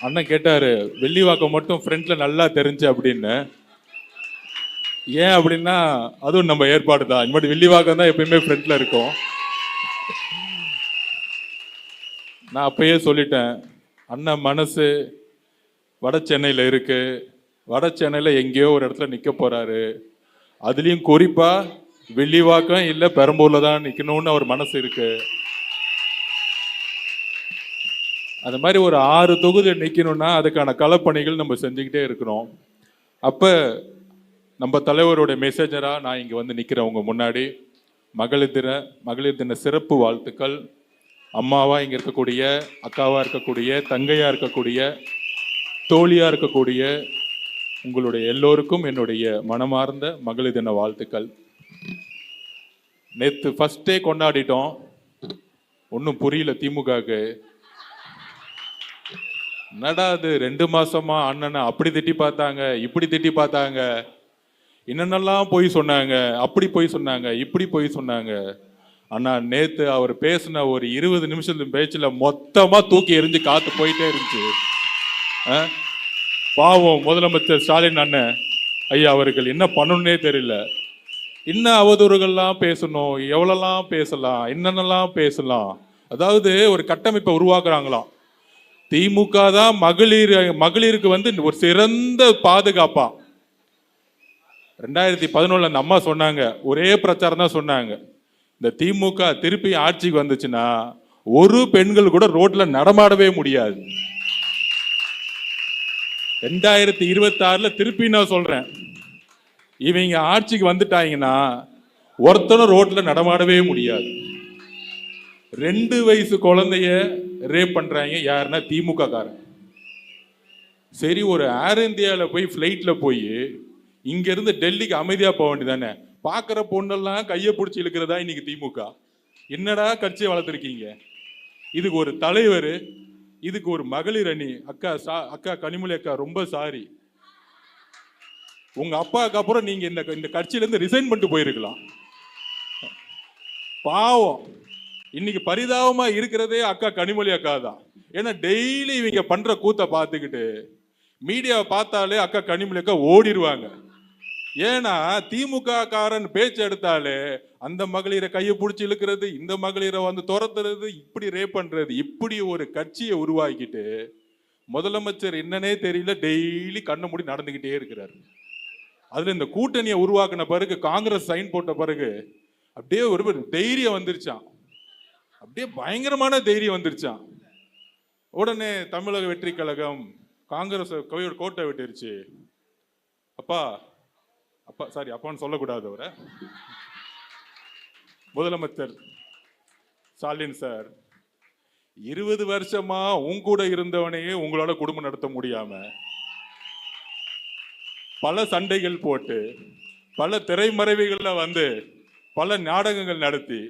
அண்ணன் கேட்டாரு வெள்ளிவாக்கம் மட்டும் ஃப்ரண்ட்ல நல்லா தெரிஞ்சு அப்படின்னு. ஏன் அப்படின்னா அதுவும் நம்ம ஏற்பாடு தான். இந்த மாதிரி வெள்ளிவாக்கம் தான் எப்பயுமே ஃப்ரண்ட்ல இருக்கும். நான் அப்பயே சொல்லிட்டேன், அண்ணன் மனசு வட சென்னையில் இருக்கு. வட சென்னையில் எங்கேயோ ஒரு இடத்துல நிற்க போறாரு. அதுலேயும் குறிப்பா வெள்ளிவாக்கம் இல்லை பெரம்பூர்ல தான் நிற்கணும்னு அவர் மனசு இருக்கு. அது மாதிரி ஒரு 6 தொகுதி நிற்கணும்னா அதுக்கான களப்பணிகள் நம்ம செஞ்சுக்கிட்டே இருக்கிறோம். அப்போ நம்ம தலைவருடைய மெசேஜராக நான் இங்கே வந்து நிற்கிறேன் உங்க முன்னாடி. மகளிர் தின சிறப்பு வாழ்த்துக்கள். அம்மாவா இங்கே இருக்கக்கூடிய, அக்காவா இருக்கக்கூடிய, தங்கையா இருக்கக்கூடிய, தோழியா இருக்கக்கூடிய உங்களுடைய எல்லோருக்கும் என்னுடைய மனமார்ந்த மகளிர் தின வாழ்த்துக்கள். நேற்று ஃபர்ஸ்ட் டே கொண்டாடிட்டோம். ஒன்றும் புரியல திமுகவுக்கு. என்னடா அது 2 மாசமா அண்ணனை அப்படி திட்டி பார்த்தாங்க, இப்படி திட்டி பார்த்தாங்க, என்னென்னலாம் போய் சொன்னாங்க, அப்படி போய் சொன்னாங்க, இப்படி போய் சொன்னாங்க. ஆனா நேத்து அவர் பேசின ஒரு 20 நிமிஷத்து பேச்சுல மொத்தமா தூக்கி எரிஞ்சு காத்து போயிட்டே இருந்துச்சு. பாவம் முதலமைச்சர் ஸ்டாலின் அண்ணன் ஐயா அவர்கள் என்ன பண்ணணும்னே தெரியல. இன்னும் அவதூறுகள்லாம் பேசணும், எவ்வளோலாம் பேசலாம், என்னென்னலாம் பேசலாம். அதாவது ஒரு கட்டமைப்பை உருவாக்குறாங்களாம். திமுக தான் மகளிருக்கு வந்து ஒரு சிறந்த பாதுகாப்பா. 2011 அந்த அம்மா சொன்னாங்க, ஒரே பிரச்சாரம் தான் சொன்னாங்க, இந்த திமுக திருப்பி ஆட்சிக்கு வந்துச்சுன்னா ஒரு பெண்கள் கூட ரோட்ல நடமாடவே முடியாது. 2026 திருப்பி நான் சொல்றேன், இவங்க ஆட்சிக்கு வந்துட்டாங்கன்னா ஒருத்தனும் ரோட்ல நடமாடவே முடியாது. 2 வயசு குழந்தைய ரேப் பண்றாங்க. யாருன்னா திமுக காரன். சரி, ஒரு ஏர் இந்தியாவில் போய் ஃப்ளைட்ல போய் இங்க இருந்து டெல்லிக்கு அமைதியா போக வேண்டியதானே. பாக்குற பொண்ணெல்லாம் கையை பிடிச்சி இழுக்கிறதா இன்னைக்கு திமுக. என்னடா கட்சியை வளர்த்துருக்கீங்க? இதுக்கு ஒரு தலைவர், இதுக்கு ஒரு மகளிர் அணி. அக்கா கனிமொழி அக்கா ரொம்ப சாரி. உங்க அப்பாவுக்கு அப்புறம் நீங்க இந்த கட்சியில இருந்து ரிசைன் பண்ணிட்டு போயிருக்கலாம். பாவம். இன்னைக்கு பரிதாபமா இருக்கிறதே அக்கா கனிமொழி அக்கா தான். ஏன்னா டெய்லி இவங்க பண்ற கூத்த பார்த்துக்கிட்டு மீடியாவை பார்த்தாலே அக்கா கனிமொழி அக்கா ஓடிடுவாங்க. ஏன்னா திமுக காரன் பேச்சு எடுத்தாலே அந்த மகளிரை கையை பிடிச்சி இழுக்கிறது, இந்த மகளிரை வந்து துரத்துறது, இப்படி ரேப் பண்றது, இப்படி ஒரு கட்சியை உருவாக்கிட்டு முதலமைச்சர் என்னன்னே தெரியல டெய்லி கண்ணை மூடி நடந்துகிட்டே இருக்கிறார். அதுல இந்த கூட்டணியை உருவாக்கின பிறகு, காங்கிரஸ் சைன் போட்ட பிறகு அப்படியே ஒரு தைரியம் வந்துருச்சான். அப்படியே பயங்கரமான தைரியம் வந்துருச்சான். உடனே தமிழக வெற்றி கழகம் காங்கிரஸ் கவியோட கோட்டை விட்டுருச்சு. அப்பா சாரி, அப்பான்னு சொல்லக்கூடாது அவரை. முதலமைச்சர் ஸ்டாலின் சார், 20 வருஷமா உங்க கூட இருந்தவனையே உங்களோட குடும்பம் நடத்த முடியாம பல சண்டைகள் போட்டு பல திரைமறைவுகள்ல வந்து பல நாடகங்கள் நடத்தி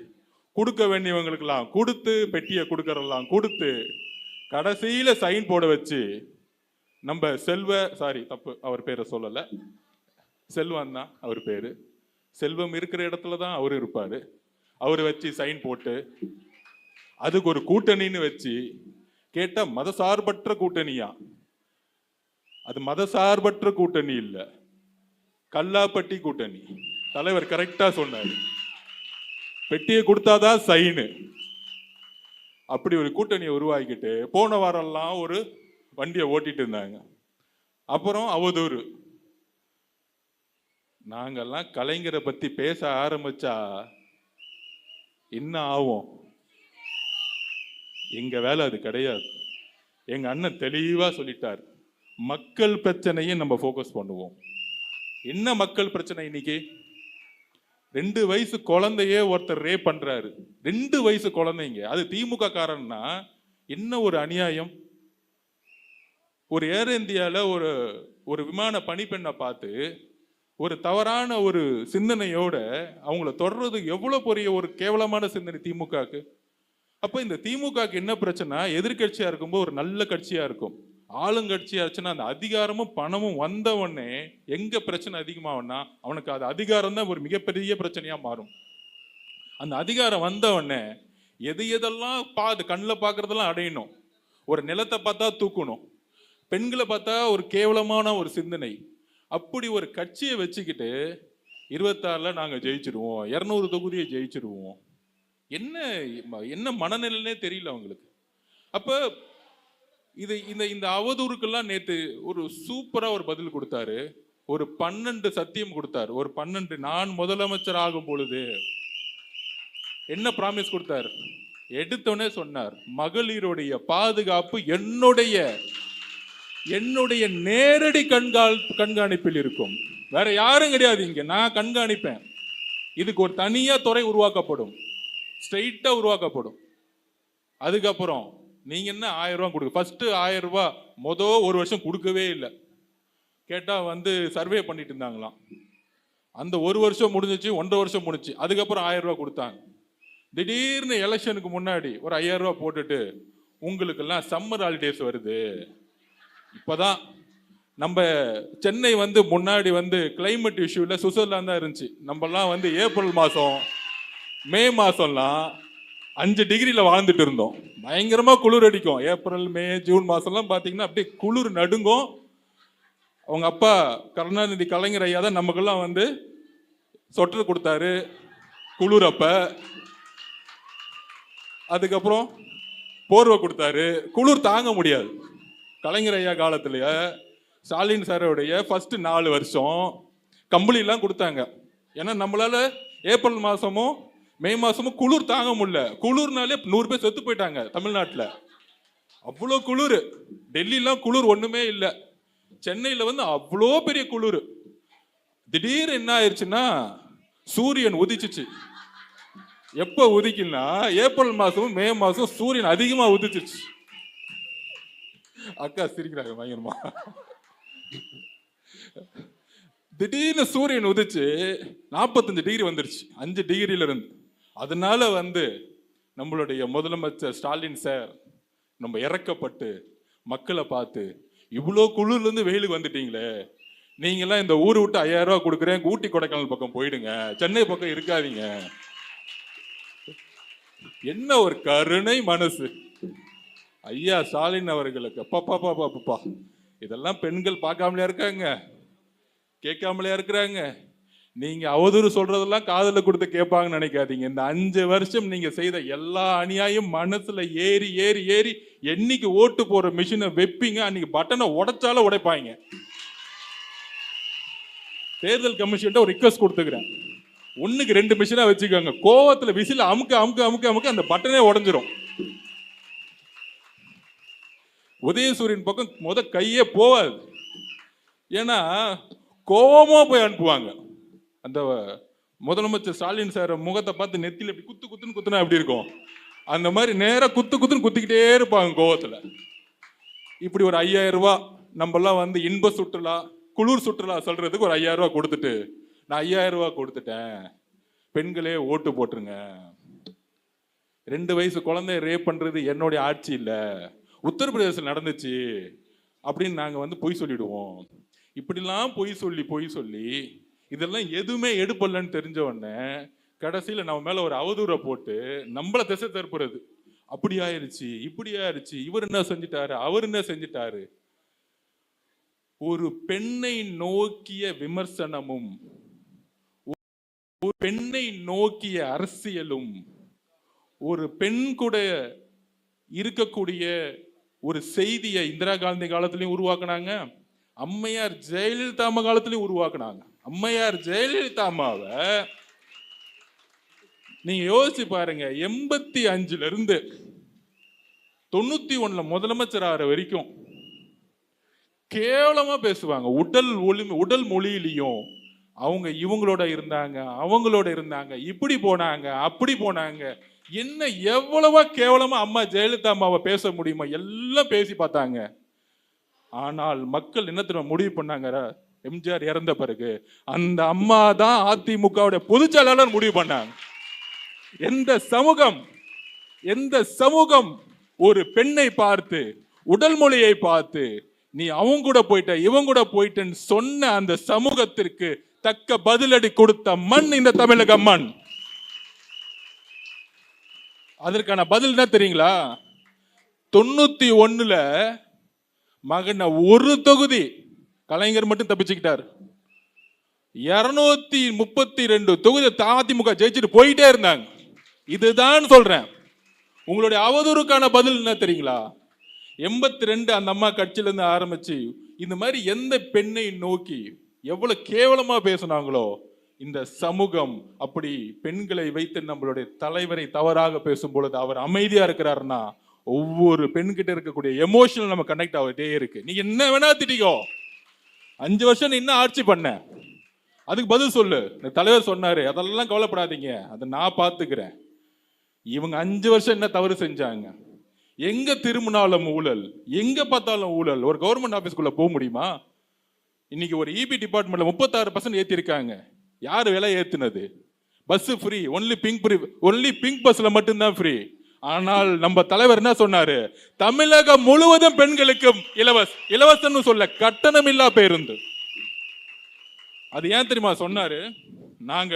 கொடுக்க வேண்டியவங்களுக்கெல்லாம் கொடுத்து, பெட்டியை கொடுக்கறதெல்லாம் கொடுத்து, கடைசியில சைன் போட வச்சு நம்ம அவர் பேரை சொல்லல, செல்வம் தான் அவர் பேரு. செல்வம் இருக்கிற இடத்துல தான் அவர் இருப்பாரு. அவர் வச்சு சைன் போட்டு அதுக்கு ஒரு கூட்டணின்னு வச்சு கேட்டா மதசார்பற்ற கூட்டணியா. அது மதசார்பற்ற கூட்டணி இல்ல, கல்லாப்பட்டி கூட்டணி. தலைவர் கரெக்டா சொன்னாரு, பெட்டியை கொடுத்தாதான் சைனு. அப்படி ஒரு கூட்டணியை உருவாக்கிட்டு போன வாரம்லாம் ஒரு வண்டியை ஓட்டிட்டு இருந்தாங்க. அப்புறம் அவதூறு. நாங்கெல்லாம் கலைஞரை பத்தி பேச ஆரம்பிச்சா என்ன ஆகும்? எங்க வேலை அது கிடையாது. எங்க அண்ணன் தெளிவா சொல்லிட்டார், மக்கள் பிரச்சனையை நம்ம ஃபோக்கஸ் பண்ணுவோம். என்ன மக்கள் பிரச்சனை இன்னைக்கு? 2 வயசு குழந்தையே ஒருத்தர் ரேப் பண்றாரு. 2 வயசு குழந்தைங்க. அது திமுக காரன்னா என்ன ஒரு அநியாயம். ஒரு ஏர் இந்தியால ஒரு விமான பணிப்பெண்ணை பார்த்து ஒரு தவறான ஒரு சிந்தனையோட அவங்கள தொடர்றது எவ்வளவு பெரிய ஒரு கேவலமான சிந்தனை திமுகக்கு. அப்ப இந்த திமுகக்கு என்ன பிரச்சனை? எதிர்கட்சியா இருக்கும்போது ஒரு நல்ல கட்சியா இருக்கும். ஆளுங்கட்சியாச்சுன்னா அந்த அதிகாரமும் பணமும் வந்தவொடனே எங்க பிரச்சனை அதிகமாகும்னா அவனுக்கு அது அதிகாரம் தான் ஒரு மிகப்பெரிய பிரச்சனையா மாறும். அந்த அதிகாரம் வந்தவொடனே எதெல்லாம் கண்ணில் பார்க்கறதெல்லாம் அடையணும். ஒரு நிலத்தை பார்த்தா தூக்கணும், பெண்களை பார்த்தா ஒரு கேவலமான ஒரு சிந்தனை. அப்படி ஒரு கட்சியை வச்சுக்கிட்டு 26ல நாங்க ஜெயிச்சிருவோம், 200 தொகுதியை ஜெயிச்சிருவோம். என்ன என்ன மனநிலைன்னே தெரியல அவங்களுக்கு. அப்ப இது இந்த இந்த அவதூறுக்கெல்லாம் நேத்து ஒரு சூப்பரா ஒரு பதில் கொடுத்தாரு. ஒரு 12 சத்தியம் கொடுத்தார். ஒரு 12 நான் முதலமைச்சர் ஆகும் பொழுது என்ன பிராமிஸ் கொடுத்தார்? எடுத்தோடனே சொன்னார், மகளிருடைய பாதுகாப்பு என்னுடைய நேரடி கண்காணிப்பில் இருக்கும். வேற யாரும் கிடையாது, இங்க நான் கண்காணிப்பேன். இதுக்கு ஒரு தனியா துறை உருவாக்கப்படும், ஸ்ட்ரெயிட்டா உருவாக்கப்படும். அதுக்கப்புறம் நீங்க என்ன 1000 ரூபாய் கொடுக்க, ஃபர்ஸ்ட் 1000 ரூபாய் ஒரு வருஷம் கொடுக்கவே இல்லை. கேட்டா சர்வே பண்ணிட்டு இருந்தாங்களாம். அந்த ஒரு வருஷம் முடிஞ்சிச்சு, 1.5 வருஷம் முடிச்சு, அதுக்கப்புறம் 1000 ரூபாய் கொடுத்தாங்க. திடீர்னு எலெக்ஷனுக்கு முன்னாடி ஒரு 5000 ரூபாய் போட்டுட்டு உங்களுக்கெல்லாம் சம்மர் ஹாலிடேஸ் வருது. இப்பதான் நம்ம சென்னை முன்னாடி கிளைமேட் இஷ்யூல சுவிட்சர்லாந்து தான் இருந்துச்சு. நம்மலாம் ஏப்ரல் மாசம் மே மாசம்லாம் 5 டிகிரியில வாழ்ந்துட்டு இருந்தோம். பயங்கரமா குளிர் அடிக்கும். ஏப்ரல் மே ஜூன் மாசம்லாம் பாத்தீங்கன்னா அப்படியே குளிர் நடுங்கும். அவங்க அப்பா கருணாநிதி கலைஞர் ஐயா தான் நமக்கெல்லாம் சொட்டர் கொடுத்தாரு குளிர் அப்ப. அதுக்கப்புறம் போர்வை கொடுத்தாரு. குளிர் தாங்க முடியாது. கலைஞர் ஐயா காலத்திலேயே ஸ்டாலின் சாரோடைய ஃபர்ஸ்ட் 4 வருஷம் கம்பளிலாம் கொடுத்தாங்க. ஏன்னா நம்மளால ஏப்ரல் மாசமும் மே மாசமும் குளிர் தாங்க முடியல. குளிர்னாலே 100 பேர் செத்து போயிட்டாங்க தமிழ்நாட்டில். அவ்வளோ குளிர். டெல்லிலாம் குளிர் ஒண்ணுமே இல்லை. சென்னையில் அவ்வளோ பெரிய குளிர். திடீர்னு என்ன ஆயிடுச்சுன்னா சூரியன் உதிச்சிச்சு. எப்ப உதிக்குன்னா ஏப்ரல் மாசமும் மே மாசம் சூரியன் அதிகமா உதிச்சிச்சு. அக்கா சிரிக்கிறாங்க பயங்கரமா. திடீர்னு சூரியன் உதிச்சு 45 டிகிரி வந்துருச்சு 5 டிகிரியில இருந்து. அதனால நம்மளுடைய முதலமைச்சர் ஸ்டாலின் சார் நம்ம இறக்கப்பட்டு மக்களை பார்த்து, இவ்வளோ குளிர்ல இருந்து வெயிலுக்கு வந்துட்டீங்களே, நீங்கெல்லாம் இந்த ஊரை விட்டு 5000 ரூபாய் கொடுக்குறேன், ஊட்டி கொடைக்கானல் பக்கம் போயிடுங்க, சென்னை பக்கம் இருக்காதீங்க. என்ன ஒரு கருணை மனசு ஐயா ஸ்டாலின் அவர்களுக்கு. பாப்பா இதெல்லாம் பெண்கள் பார்க்காமலே இருக்காங்க, கேட்காமலே இருக்கிறாங்க. நீங்க அவதூறு சொல்றதெல்லாம் காதல கொடுத்து கேட்பாங்கன்னு நினைக்காதீங்க. இந்த 5 வருஷம் நீங்க செய்த எல்லா அநியாயம் மனசுல ஏறி ஏறி ஏறி என்னைக்கு ஓட்டு போற மிஷினை வைப்பீங்க அன்னைக்கு பட்டனை உடைச்சாலும் உடைப்பாங்க. தேர்தல் கமிஷன் ஒரு ரிக்வெஸ்ட் கொடுத்துக்கிறேன், 1க்கு 2 மிஷினா வச்சுக்கோங்க. கோவத்துல விசில அமுக்க அமுக்க அமுக்க அமுக்க அந்த பட்டனே உடஞ்சிரும். உதயசூரியன் பக்கம் கையே போவாது. ஏன்னா கோவமா போய் அனுப்புவாங்க. அந்த முதலமைச்சர் ஸ்டாலின் சார் முகத்தை பார்த்து நெத்தியில் எப்படி குத்துன்னு குத்துனா எப்படி இருக்கும், அந்த மாதிரி நேரா குத்துன்னு குத்திக்கிட்டே இருப்பாங்க கோவத்துல. இப்படி ஒரு 5000 ரூபாய் நம்மலாம் இன்ப சுற்றுலா குளிர் சுற்றுலா சொல்றதுக்கு ஒரு 5000 ரூபாய் கொடுத்துட்டு, நான் 5000 ரூபாய் கொடுத்துட்டேன், பெண்களே ஓட்டு போட்டுருங்க, 2 வயசு குழந்தைய ரேப் பண்றது என்னுடைய ஆட்சி இல்லை, உத்தரப்பிரதேசத்தில் நடந்துச்சு அப்படின்னு நாங்க பொய் சொல்லிடுவோம். இப்படிலாம் பொய் சொல்லி இதெல்லாம் எதுவுமே எடுப்பலன்னு தெரிஞ்ச உடனே கடைசியில நம்ம மேல ஒரு அவதூறை போட்டு நம்மள திசை திருப்புறது. அப்படி ஆயிருச்சு, இப்படி ஆயிருச்சு, இவர் என்ன செஞ்சிட்டாரு, அவர் என்ன செஞ்சிட்டாரு. ஒரு பெண்ணை நோக்கிய விமர்சனமும் ஒரு பெண்ணை நோக்கிய அரசியலும் ஒரு பெண் கூட இருக்கக்கூடிய ஒரு செய்தியை இந்திரா காந்தி காலத்திலையும் உருவாக்குனாங்க, அம்மையார் ஜெயலலிதா காலத்திலையும் உருவாக்குனாங்க. அம்மையார் ஜெயலலிதா அம்மாவை நீங்க யோசிச்சு பாருங்க, 85ல இருந்து 91 முதலமைச்சர் ஆகிற வரைக்கும் கேவலமா பேசுவாங்க. உடல் மொழியிலையும் அவங்க இவங்களோட இருந்தாங்க, அவங்களோட இருந்தாங்க, இப்படி போனாங்க, அப்படி போனாங்க. என்ன எவ்வளவா கேவலமா அம்மா ஜெயலலிதா அம்மாவை பேச முடியுமா எல்லாம் பேசி பார்த்தாங்க. ஆனால் மக்கள் என்ன தெரியுமா முடிவு பண்ணாங்க, எம்ஜிஆர் இறந்த பிறகு அந்த அம்மா தான் அதிமுகவுடைய பொதுச் செயலாளர் முடிவு பண்ணாங்க. எந்த சமூகம் ஒரு பெண்ணை பார்த்து உடல் மொழியை பார்த்து நீ அவங்க கூட போயிட்ட இவங்க கூட போயிட்டேன்னு சொன்ன அந்த சமூகத்திற்கு தக்க பதிலடி கொடுத்த மண் இந்த தமிழக மண். அதற்கான பதில் என்ன தெரியுங்களா? 91ல மகன ஒரு தொகுதி கலைஞர் மட்டும் தப்பிச்சுக்கிட்டார். 232 தொகுதி அதிமுக ஜெயிச்சுட்டு போயிட்டே இருந்தாங்க. இதுதான் சொல்றேன். உங்களுடைய அவதூறுக்கான பதில் என்ன தெரியுங்களா? 82 அந்த அம்மா கட்சியில இருந்து ஆரம்பிச்சு இந்த மாதிரி எந்த பெண்ணை நோக்கி எவ்வளவு கேவலமா பேசினாங்களோ இந்த சமூகம் அப்படி பெண்களை வைத்து நம்மளுடைய தலைவரை தவறாக பேசும் பொழுது அவர் அமைதியா இருக்கிறாருன்னா ஒவ்வொரு பெண்கிட்ட இருக்கக்கூடிய எமோஷனல் நம்ம கனெக்ட் ஆகிட்டே இருக்கு. நீங்க என்ன வேணா திட்டிக்கோ, 5 வருஷம் நீ என்ன ஆட்சி பண்ண, அதுக்கு பதில் சொல்லு. இந்த தலைவர் சொன்னாரு, அதெல்லாம் கவலைப்படாதீங்க, அதை நான் பார்த்துக்கிறேன். இவங்க 5 வருஷம் என்ன தவறு செஞ்சாங்க? எங்க திரும்பினாலும் ஊழல், எங்க பார்த்தாலும் ஊழல். ஒரு கவர்மெண்ட் ஆபீஸ்க்குள்ள போக முடியுமா? இன்னைக்கு ஒரு இபி டிபார்ட்மெண்ட்ல 36% ஏத்தி இருக்காங்க. யாரு விலை ஏத்துனது? பஸ் ஃப்ரீ, ஒன்லி பிங்க் பஸ்ல மட்டும்தான் ஃப்ரீ. ஆனால் நம்ம தலைவர் என்ன சொன்னாரு? தமிழகம் முழுவதும் பெண்களுக்கும் இலவசம்னு சொல்ல, கட்டணமில்லா பேருந்து. அது ஏன் தெரியுமா சொன்னாரு? நாங்க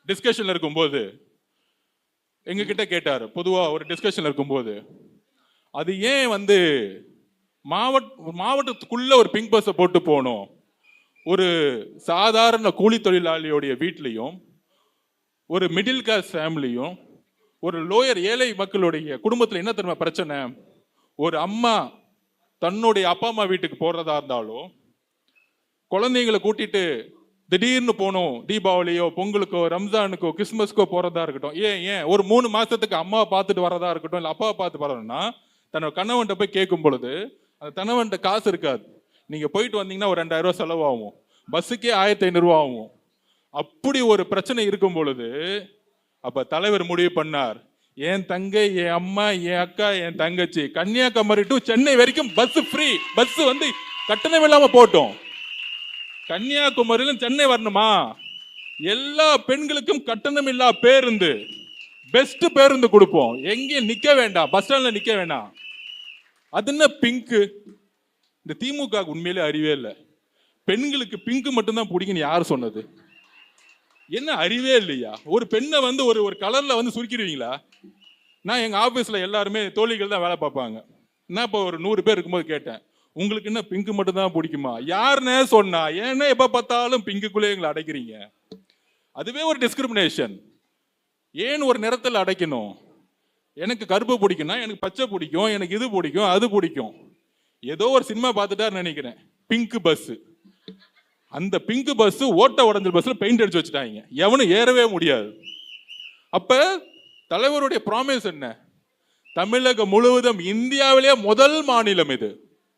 டிஸ்கஷன்ல இருக்கும்போது எங்க கிட்ட கேட்டாரு. பொதுவா ஒரு டிஸ்கஷன்ல இருக்கும்போது அது ஏன் மாவட்டத்துக்குள்ள ஒரு பிங்க் பஸ் போட்டு போகணும்? ஒரு சாதாரண கூலி தொழிலாளியோடைய வீட்லையும் ஒரு மிடில் கிளாஸ் ஃபேமிலியும் ஒரு லோயர் ஏழை மக்களுடைய குடும்பத்தில் என்ன தெரியுமா பிரச்சனை? ஒரு அம்மா தன்னுடைய அப்பா அம்மா வீட்டுக்கு போறதா இருந்தாலும் குழந்தைங்களை கூட்டிட்டு திடீர்னு போகணும், தீபாவளியோ பொங்கலுக்கோ ரம்ஜானுக்கோ கிறிஸ்துமஸ்க்கோ போறதா இருக்கட்டும், ஏன் ஒரு 3 மாசத்துக்கு அம்மாவை பார்த்துட்டு வரதா இருக்கட்டும், இல்லை அப்பாவை பார்த்து வரணும்னா தன்னோட கணவன்கிட்ட போய் கேட்கும் பொழுது அந்த கணவன்கிட்ட காசு இருக்காது. நீங்க போயிட்டு வந்தீங்கன்னா ஒரு 2000 ரூபாய் செலவாகும், பஸ்ஸுக்கே 1500 ரூபா ஆகும். அப்படி ஒரு பிரச்சனை இருக்கும் பொழுது அப்ப தலைவர் முடிவு பண்ணார், என் தங்கை, என் அம்மா, என் அக்கா, என் தங்கச்சி கன்னியாகுமரி டு சென்னை வரைக்கும் பஸ் ஃப்ரீ. பஸ் கட்டணம் இல்லாம போட்டோம். கன்னியாகுமரியில சென்னை வரணுமா? எல்லா பெண்களுக்கும் கட்டணம் இல்லா பேருந்து, பெஸ்ட் பேருந்து கொடுப்போம். எங்கேயும் நிக்க வேண்டாம், பஸ் ஸ்டாண்ட்ல நிக்க வேண்டாம். அது என்ன பிங்க்? இந்த திமுக உண்மையிலே அறிவே இல்லை. பெண்களுக்கு பிங்க் மட்டும்தான் பிடிக்குன்னு யார் சொன்னது? என்ன அறிவே இல்லையா? ஒரு பெண்ணை ஒரு கலர்ல சுருக்கிடுவீங்களா? நான் எங்க ஆபீஸ்ல எல்லாருமே தோழிகள் தான் வேலை பார்ப்பாங்க. நான் இப்போ ஒரு 100 பேர் இருக்கும்போது கேட்டேன், உங்களுக்கு என்ன பிங்க் மட்டும் தான் பிடிக்குமா? யாருன்னே சொன்னா, ஏன்னா எப்ப பார்த்தாலும் பிங்குக்குள்ளே எங்களை அடைக்கிறீங்க? அதுவே ஒரு டிஸ்கிரிமினேஷன். ஏன் ஒரு நிறத்தில் அடைக்கணும்? எனக்கு கருப்பு பிடிக்கும்னா எனக்கு பச்சை பிடிக்கும், எனக்கு இது பிடிக்கும், அது பிடிக்கும். ஏதோ ஒரு சினிமா பார்த்துட்டாரு நினைக்கிறேன், பிங்க் பஸ். அந்த பிங்க் பஸ் ஓட்ட உடஞ்ச பஸ்ல பெயிண்ட் அடிச்சு வச்சுட்டாங்க, எவனும் ஏறவே முடியாது. அப்ப தலைவருடைய ப்ராமிஸ் என்ன? தமிழகம் முழுவதும் இந்தியாவிலேயே முதல் மாநிலம் இது.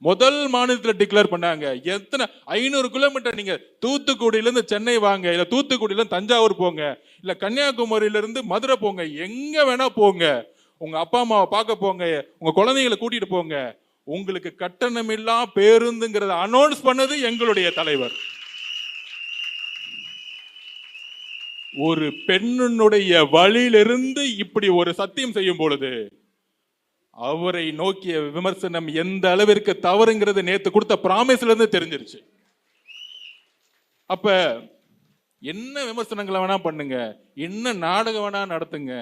முதல் மாநிலத்தில் டிக்ளேர் பண்ணாங்க. எத்தனை 500 கிலோமீட்டர் நீங்க தூத்துக்குடியில இருந்து சென்னை வாங்க, இல்ல தூத்துக்குடியில இருந்து தஞ்சாவூர் போங்க, இல்ல கன்னியாகுமரியில இருந்து மதுரை போங்க, எங்க வேணா போங்க, உங்க அப்பா அம்மாவை பார்க்க போங்க, உங்க குழந்தைகளை கூட்டிட்டு போங்க, உங்களுக்கு கட்டணமில்லா பேருந்துங்கிறத அனௌன்ஸ் பண்ணது எங்களுடைய தலைவர். ஒரு பெண்ணுடைய வழியிலிருந்து இப்படி ஒரு சத்தியம் செய்யும் பொழுது அவரை நோக்கிய விமர்சனம் எந்த அளவிற்கு தவறுங்கிறது நேத்து கொடுத்த பிராமிஸ்ல இருந்து தெரிஞ்சிருச்சு. அப்ப என்ன விமர்சனங்களை வேணா பண்ணுங்க, என்ன நாடகம் வேணா நடத்துங்க,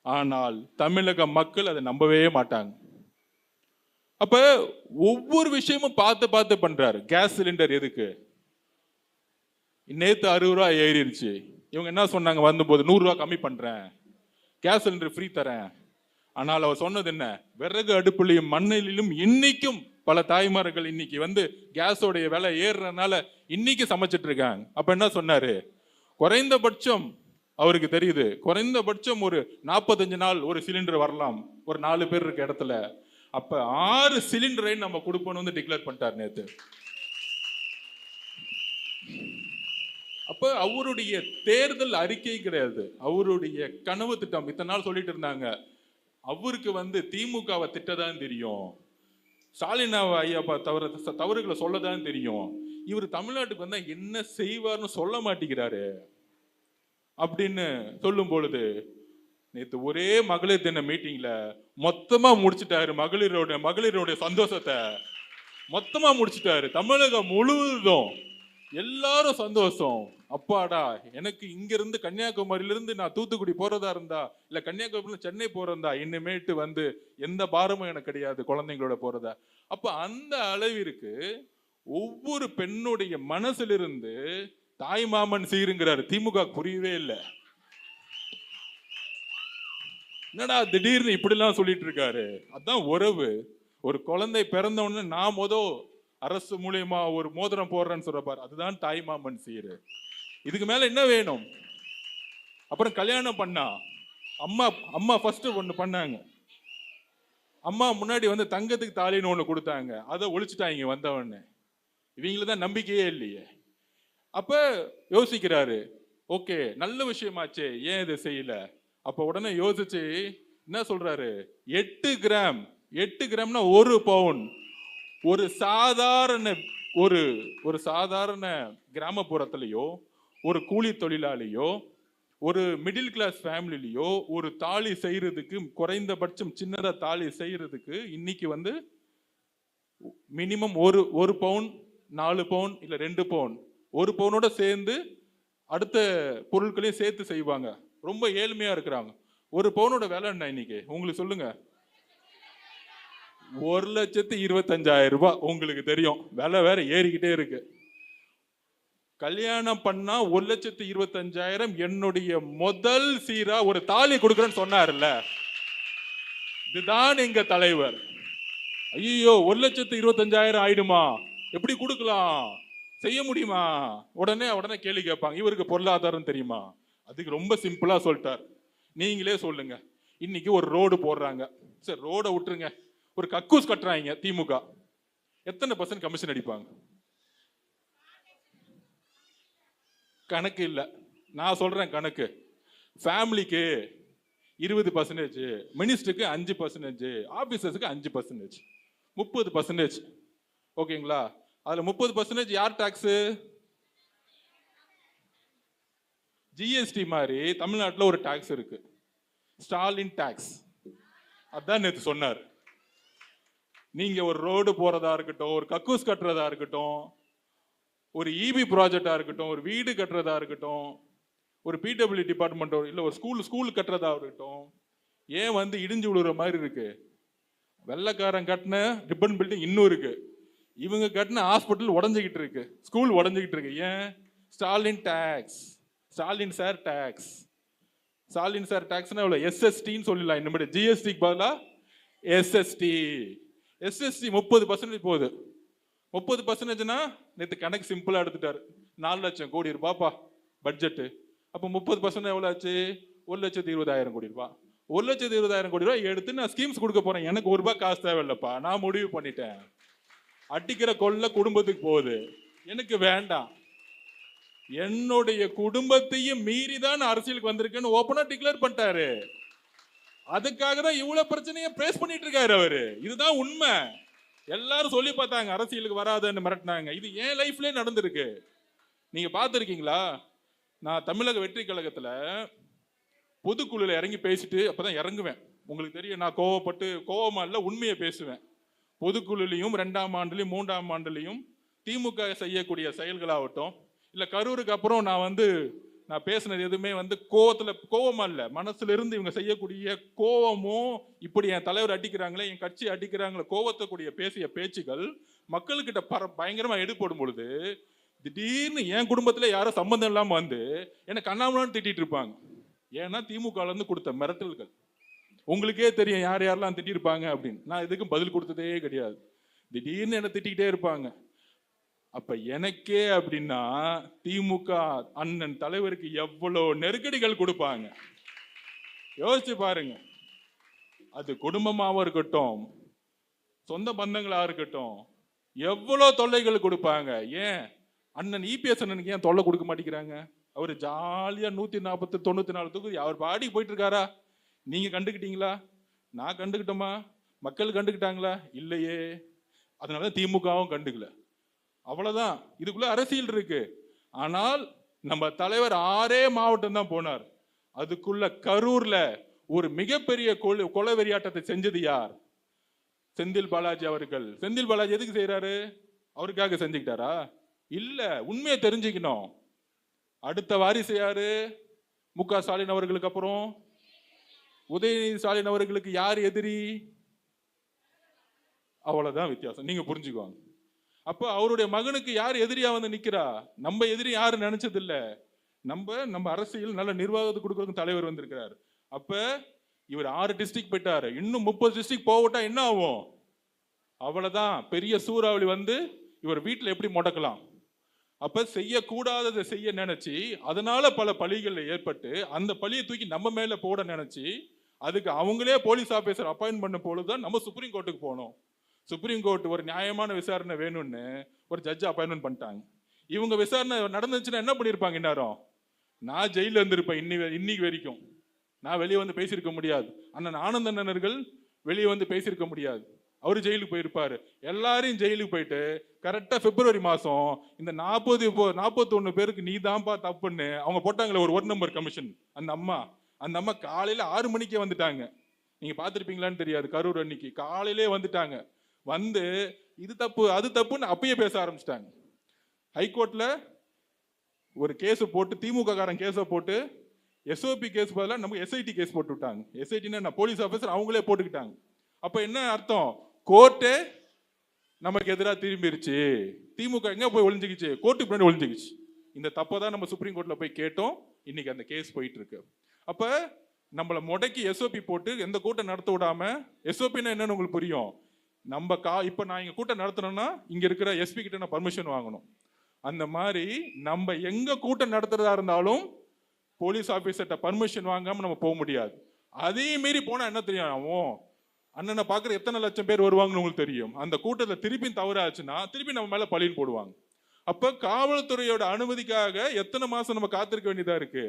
ஆனால் தமிழக மக்கள் அதை நம்பவே மாட்டாங்க. அப்ப ஒவ்வொரு விஷயமும் பார்த்து பார்த்து பண்றாரு. கேஸ் சிலிண்டர் எதுக்கு? நேத்து 60 ரூபாய் ஏறிடுச்சு. இவங்க என்ன சொன்னாங்க? வந்தபோது 100 ரூபாய் கம்மி பண்றேன், கேஸ் சிலிண்டர் ஃப்ரீ தரேன். ஆனால் அவர் சொன்னது என்ன? விறகு அடுப்புலையும் மண்ணிலும் இன்னைக்கும் பல தாய்மார்கள் இன்னைக்கு கேஸோடைய விலை ஏறுறதுனால இன்னைக்கு சமைச்சிட்டு இருக்காங்க. அப்ப என்ன சொன்னாரு? குறைந்தபட்சம் அவருக்கு தெரியுது, குறைந்தபட்சம் ஒரு 45 நாள் ஒரு சிலிண்டர் வரலாம் ஒரு 4 பேர் இருக்க இடத்துல. அப்ப 6 சிலிண்டரை நம்ம கொடுப்போம்னு டிக்ளேர் பண்ணிட்டார் நேத்து. அப்ப அவருடைய தேர்தல் அறிக்கை கிடையாது, அவருடைய கனவு திட்டம். இத்தனை நாள் சொல்லிட்டு இருந்தாங்க அவருக்கு திமுகவை திட்டதான் தெரியும், ஸ்டாலின் ஐயா தவறுகளை சொல்லதான் தெரியும், இவர் தமிழ்நாட்டுக்கு வந்தா என்ன செய்வார்னு சொல்ல மாட்டேங்கிறாரு அப்படின்னு சொல்லும் பொழுது நேற்று ஒரே மகளிர் தின மீட்டிங்ல மொத்தமா முடிச்சுட்டாரு. மகளிரோட சந்தோஷத்தை மொத்தமா முடிச்சுட்டாரு. தமிழகம் முழுவதும் எல்லாரும் சந்தோஷம். அப்பாடா, எனக்கு இங்க இருந்து கன்னியாகுமரியில இருந்து நான் தூத்துக்குடி போறதா இருந்தா, இல்ல கன்னியாகுமரியில சென்னை போறதா, இனிமேட்டு வந்து எந்த பாரமும் எனக்கு கிடையாது குழந்தைங்களோட போறதா. அப்ப அந்த அளவிற்கு ஒவ்வொரு பெண்ணுடைய மனசிலிருந்து தாய் மாமன் சீருங்கிறாரு. திமுக புரியவே இல்லை. என்னடா திடீர்னு இப்படிலாம் சொல்லிட்டு இருக்காரு. அதான் உறவு. ஒரு குழந்தை பிறந்த உடனே நான் அரசு மூலியமா ஒரு மோதிரம் போடுறேன்னு சொல்றப்பாரு, அதுதான் தாய் மாமன் சீரு. இதுக்கு மேல என்ன வேணும்? அப்புறம் கல்யாணம் பண்ணா அம்மா அம்மா ஃபர்ஸ்ட் ஒண்ணு பண்ணாங்க. அம்மா முன்னாடி வந்து தங்கத்துக்கு தாலின்னு ஒண்ணு கொடுத்தாங்க, அதை ஒழிச்சுட்டாங்க வந்தவொடனே. இவங்களுக்கு தான் நம்பிக்கையே இல்லையே. அப்ப யோசிக்கிறாரு, ஓகே நல்ல விஷயமாச்சே, ஏன் இதை செய்யல? அப்ப உடனே யோசிச்சு என்ன சொல்றாரு, 8 கிராம், 8 கிராம்னா 1 பவுன். ஒரு சாதாரண ஒரு சாதாரண கிராமப்புறத்திலேயோ, ஒரு கூலி தொழிலாளியோ, ஒரு மிடில் கிளாஸ் ஃபேமிலியோ ஒரு தாலி செய்யறதுக்கு, குறைந்தபட்சம் சின்னதா தாலி செய்யறதுக்கு இன்னைக்கு வந்து மினிமம் ஒரு பவுன், 4 பவுன் இல்ல 2 பவுன், 1 பவுனோட சேர்ந்து அடுத்த பொருட்களையும் சேர்த்து செய்வாங்க. ரொம்ப ஏழ்மையா இருக்கிறாங்க. 1 பவுனோட விலை என்ன இன்னைக்கு உங்களுக்கு சொல்லுங்க? 1,25,000 ரூபாய். உங்களுக்கு தெரியும், விலை வேற ஏறிக்கிட்டே இருக்கு. கல்யாணம் பண்ணா 1,25,000 என்னுடைய முதல் சீரா ஒரு தாலி கொடுக்குறேன்னு சொன்னார்ல, இதுதான் எங்க தலைவர். ஐயோ 1,25,000 ஆயிடுமா, எப்படி கொடுக்கலாம், செய்ய முடியுமா? உடனே கேள்வி கேட்பாங்க, இவருக்கு பொருளாதாரம் தெரியுமா? அதுக்கு ரொம்ப சிம்பிளா சொல்லிட்டார். நீங்களே சொல்லுங்க, இன்னைக்கு ஒரு ரோடு போடுறாங்க, சரி ரோட விட்டுருங்க, ஒரு கக்கூஸ் கட்டுறாங்க திமுக, எத்தனை % கமிஷன் அடிப்பாங்க? கணக்கு இல்ல, நான் சொல்றேன் கணக்கு. ஃபேமிலிக்கு 20%, மினிஸ்டருக்கு 5%, ஆபீசர்ஸுக்கு 5%, 30%. ஓகேங்களா? அதுல 30% யார் டாக்ஸ்? ஜிஎஸ்டி மாதிரி தமிழ்நாட்டில் ஒரு டாக்ஸ் இருக்கு, ஸ்டாலின் டாக்ஸ். அதான் நேற்று சொன்னார். நீங்க ஒரு ரோடு போறதா இருக்கட்டும், ஒரு கக்கூஸ் கட்டுறதா இருக்கட்டும், ஒரு இபி ப்ராஜெக்டா இருக்கட்டும், ஒரு வீடு கட்டுறதா இருக்கட்டும், ஒரு பிடபிள்யூ டிபார்ட்மெண்ட் இல்ல ஒரு ஸ்கூல் கட்டுறதா இருக்கட்டும், ஏன் வந்து இடிஞ்சு விழுற மாதிரி இருக்கு? வெள்ளக்காரன் கட்டின ரிப்பன் பில்டிங் இன்னும் இருக்கு, இவங்க கட்டின ஹாஸ்பிட்டல் உடஞ்சிக்கிட்டு இருக்கு, ஸ்கூல் உடஞ்சிக்கிட்டு இருக்கு. ஏன்? Stalin tax, Stalin sir tax. Stalin sir டாக்ஸ்னா எவ்வளவு? எஸ்எஸ்டின்னு சொல்லலாம், இனிமேல் ஜிஎஸ்டிக்கு பதிலா எஸ்எஸ்டி. எஸ்எஸ்டி 30% போகுது. 30%னா நேற்று கணக்கு சிம்பிளா எடுத்துட்டாரு, 4 லட்சம் கோடி ரூபாய்ப்பா பட்ஜெட். அப்போ 30% எவ்வளவு ஆச்சு? 1,20,000 கோடி ரூபாய். 1,20,000 கோடி ரூபாய் எடுத்து நான் ஸ்கீம்ஸ் கொடுக்க போறேன். எனக்கு ₹1 காசு தேவையில்லப்பா, நான் முடிவு பண்ணிட்டேன். அடிக்கிற கொள்ள குடும்பத்துக்கு போகுது, எனக்கு வேண்டாம். என்னுடைய குடும்பத்தையும் மீறி தான் அரசியலுக்கு வந்திருக்கேன்னு ஓப்பனா டிக்ளேர் பண்ணிட்டாரு. அதுக்காக தான் இவ்வளவு பிரச்சனையை பேஸ் பண்ணிட்டு இருக்காரு அவரு. இதுதான் உண்மை. எல்லாரும் சொல்லி பார்த்தாங்க அரசியலுக்கு வராதுன்னு மிரட்டினாங்க. இது என் லைஃப்லயே நடந்திருக்கு. நீங்க பார்த்துருக்கீங்களா? நான் தமிழக வெற்றி கழகத்துல பொதுக்குழுல இறங்கி பேசிட்டு அப்பதான் இறங்குவேன். உங்களுக்கு தெரியும், நான் கோவமா இல்ல, உண்மையை பேசுவேன். பொதுக்குழுலையும் 2ஆம் ஆண்டுலையும் 3ஆம் ஆண்டுலையும் திமுக செய்யக்கூடிய செயல்களாகட்டும், இல்ல கரூருக்கு அப்புறம் நான் பேசினது எதுவுமே கோவமா இல்ல, மனசுல இருந்து இவங்க செய்யக்கூடிய கோவமும், இப்படி என் தலைவர் அடிக்கிறாங்களே, என் கட்சி அடிக்கிறாங்களே, கோவத்தக்கூடிய பேசிய பேச்சுகள் மக்கள்கிட்ட பயங்கரமா எடுப்படும் பொழுது, திடீர்னு என் குடும்பத்துல யாரும் சம்பந்தம் இல்லாம வந்து என்ன கண்ணாமலான்னு திட்டிட்டு இருப்பாங்க. ஏன்னா திமுக இருந்து கொடுத்த மிரட்டல்கள். உங்களுக்கே தெரியும் யார் யாரெல்லாம் திட்டிருப்பாங்க அப்படின்னு. நான் இதுக்கும் பதில் கொடுத்ததே கிடையாது. திடீர்னு என்ன திட்டிக்கிட்டே இருப்பாங்க. அப்ப எனக்கே அப்படின்னா திமுக அண்ணன் தலைவருக்கு எவ்வளவு நெருக்கடிகள் கொடுப்பாங்க யோசிச்சு பாருங்க. அது குடும்பமாவும் இருக்கட்டும், சொந்த பந்தங்களா இருக்கட்டும், எவ்வளவு தொல்லைகள் கொடுப்பாங்க. ஏன் அண்ணன் இபிஎஸ் அண்ணனுக்கு ஏன் தொல்லை கொடுக்க மாட்டேங்கிறாங்க? அவரு ஜாலியா 194 தொகுதி அவர் பாடி போயிட்டு இருக்காரா? நீங்க கண்டுக்கிட்டீங்களா? நான் கண்டுக்கிட்டோமா? மக்கள் கண்டுக்கிட்டாங்களா? இல்லையே. அதனால திமுகவும் கண்டுக்கல. அவ்வளவுதான். இதுக்குள்ள அரசியல் இருக்கு. ஆனால் நம்ம தலைவர் 6 மாவட்டம் தான் போனார். அதுக்குள்ள கரூர்ல ஒரு மிகப்பெரிய கொலை வெறியாட்டத்தை செஞ்சது யார்? செந்தில் பாலாஜி அவர்கள். செந்தில் பாலாஜி எதுக்கு செய்யறாரு? அவருக்காக செஞ்சுக்கிட்டாரா? இல்ல. உண்மையை தெரிஞ்சுக்கணும். அடுத்த வாரிசு யாரு? மு.க. ஸ்டாலின் அவர்களுக்கு அப்புறம் உதயநிதி ஸ்டாலின் அவர்களுக்கு யார் எதிரி? அவ்வளவுதான் வித்தியாசம், நீங்க புரிஞ்சுக்குவாங்க. அப்ப அவருடைய மகனுக்கு யார் எதிரியா வந்து நிக்கிறா? நம்ம எதிரி யாரு நினைச்சது இல்ல. நம்ம அரசியல் நல்ல நிர்வாகத்தை கொடுக்கறதுக்கு தலைவர் வந்திருக்கிறார். அப்ப இவர் 6 டிஸ்ட்ரிக்ட் போயிட்டாரு, இன்னும் 30 டிஸ்ட்ரிக்ட் போகட்டா என்ன ஆகும்? அவ்வளவுதான், பெரிய சூறாவளி வந்து இவர் வீட்டுல எப்படி முடக்கலாம். அப்ப செய்யக்கூடாததை செய்ய நினைச்சு அதனால பல பழிகள் ஏற்பட்டு அந்த பழியை தூக்கி நம்ம மேல போட நினைச்சு அதுக்கு அவங்களே போலீஸ் ஆபீசர் அப்பாயின்ட் பண்ண பொழுதுதான் நம்ம சுப்ரீம் கோர்ட்டுக்கு போனோம். சுப்ரீம் கோர்ட் ஒரு நியாயமான விசாரணை வேணும்னு ஒரு ஜட்ஜ் அப்பாயின்மெண்ட் பண்ணிட்டாங்க. இவங்க விசாரணை நடந்துச்சுன்னா என்ன பண்ணிருப்பாங்க? இந்நேரம் நான் ஜெயில இருந்திருப்பேன். இன்னைக்கு வரைக்கும் நான் வெளியே வந்து பேசியிருக்க முடியாது. அண்ணன் ஆனந்தனர்கள் வெளியே வந்து பேசியிருக்க முடியாது. அவரு ஜெயிலுக்கு போயிருப்பாரு. எல்லாரையும் ஜெயிலுக்கு போயிட்டு கரெக்டா பிப்ரவரி மாசம் இந்த 41 பேருக்கு நீ தான்ப்பா தப்புன்னு அவங்க போட்டாங்களே ஒரு நம்பர் கமிஷன். அந்த அம்மா காலையில 6 மணிக்கே வந்துட்டாங்க. நீங்க பாத்திருப்பீங்களான்னு தெரியாது. கரூர் அன்னைக்கு காலையிலே வந்துட்டாங்க. வந்து இது தப்பு அது தப்புன்னு அப்பயே பேச ஆரம்பிச்சிட்டாங்க. ஹைகோர்ட்ல ஒரு கேஸ் போட்டு திமுக காரன் கேஸ போட்டு எஸ்ஓபி கேஸ் பதிலாக நமக்கு எஸ்ஐடி கேஸ் போட்டு விட்டாங்க. எஸ்ஐடினா போலீஸ் ஆஃபீஸர் அவங்களே போட்டுக்கிட்டாங்க. அப்ப என்ன அர்த்தம்? கோர்ட்டே நமக்கு எதிராக திரும்பிருச்சு. திமுக எங்க போய் ஒளிஞ்சுக்கிச்சு? கோர்ட்டுக்கு முன்னாடி ஒளிஞ்சுக்கிச்சு. இந்த தப்பை தான் நம்ம சுப்ரீம் கோர்ட்ல போய் கேட்டோம். இன்னைக்கு அந்த கேஸ் போயிட்டு இருக்கு. அப்ப நம்மளை முடக்கி எஸ்ஓபி போட்டு எந்த கூட்டம் நடத்த விடாம, எஸ்ஓபின்னா என்னன்னு உங்களுக்கு புரியும். இப்ப நான் இங்க கூட்டம் நடத்தணும்னா இங்க இருக்கிற எஸ்பி கிட்ட நான் பர்மிஷன் வாங்கணும். அந்த மாதிரி நம்ம எங்க கூட்டம் நடத்துறதா இருந்தாலும் போலீஸ் ஆபீசர்கிட்ட பர்மிஷன் வாங்காம நம்ம போக முடியாது. அதே மீறி போனா என்ன தெரியும்? அண்ணனை பாக்குற எத்தனை லட்சம் பேர் வருவாங்கன்னு உங்களுக்கு தெரியும். அந்த கூட்டத்தில் திருப்பி தவறாச்சுன்னா திருப்பி நம்ம மேல பழின்னு போடுவாங்க. அப்ப காவல்துறையோட அனுமதிக்காக எத்தனை மாசம் நம்ம காத்திருக்க வேண்டியதா இருக்கு?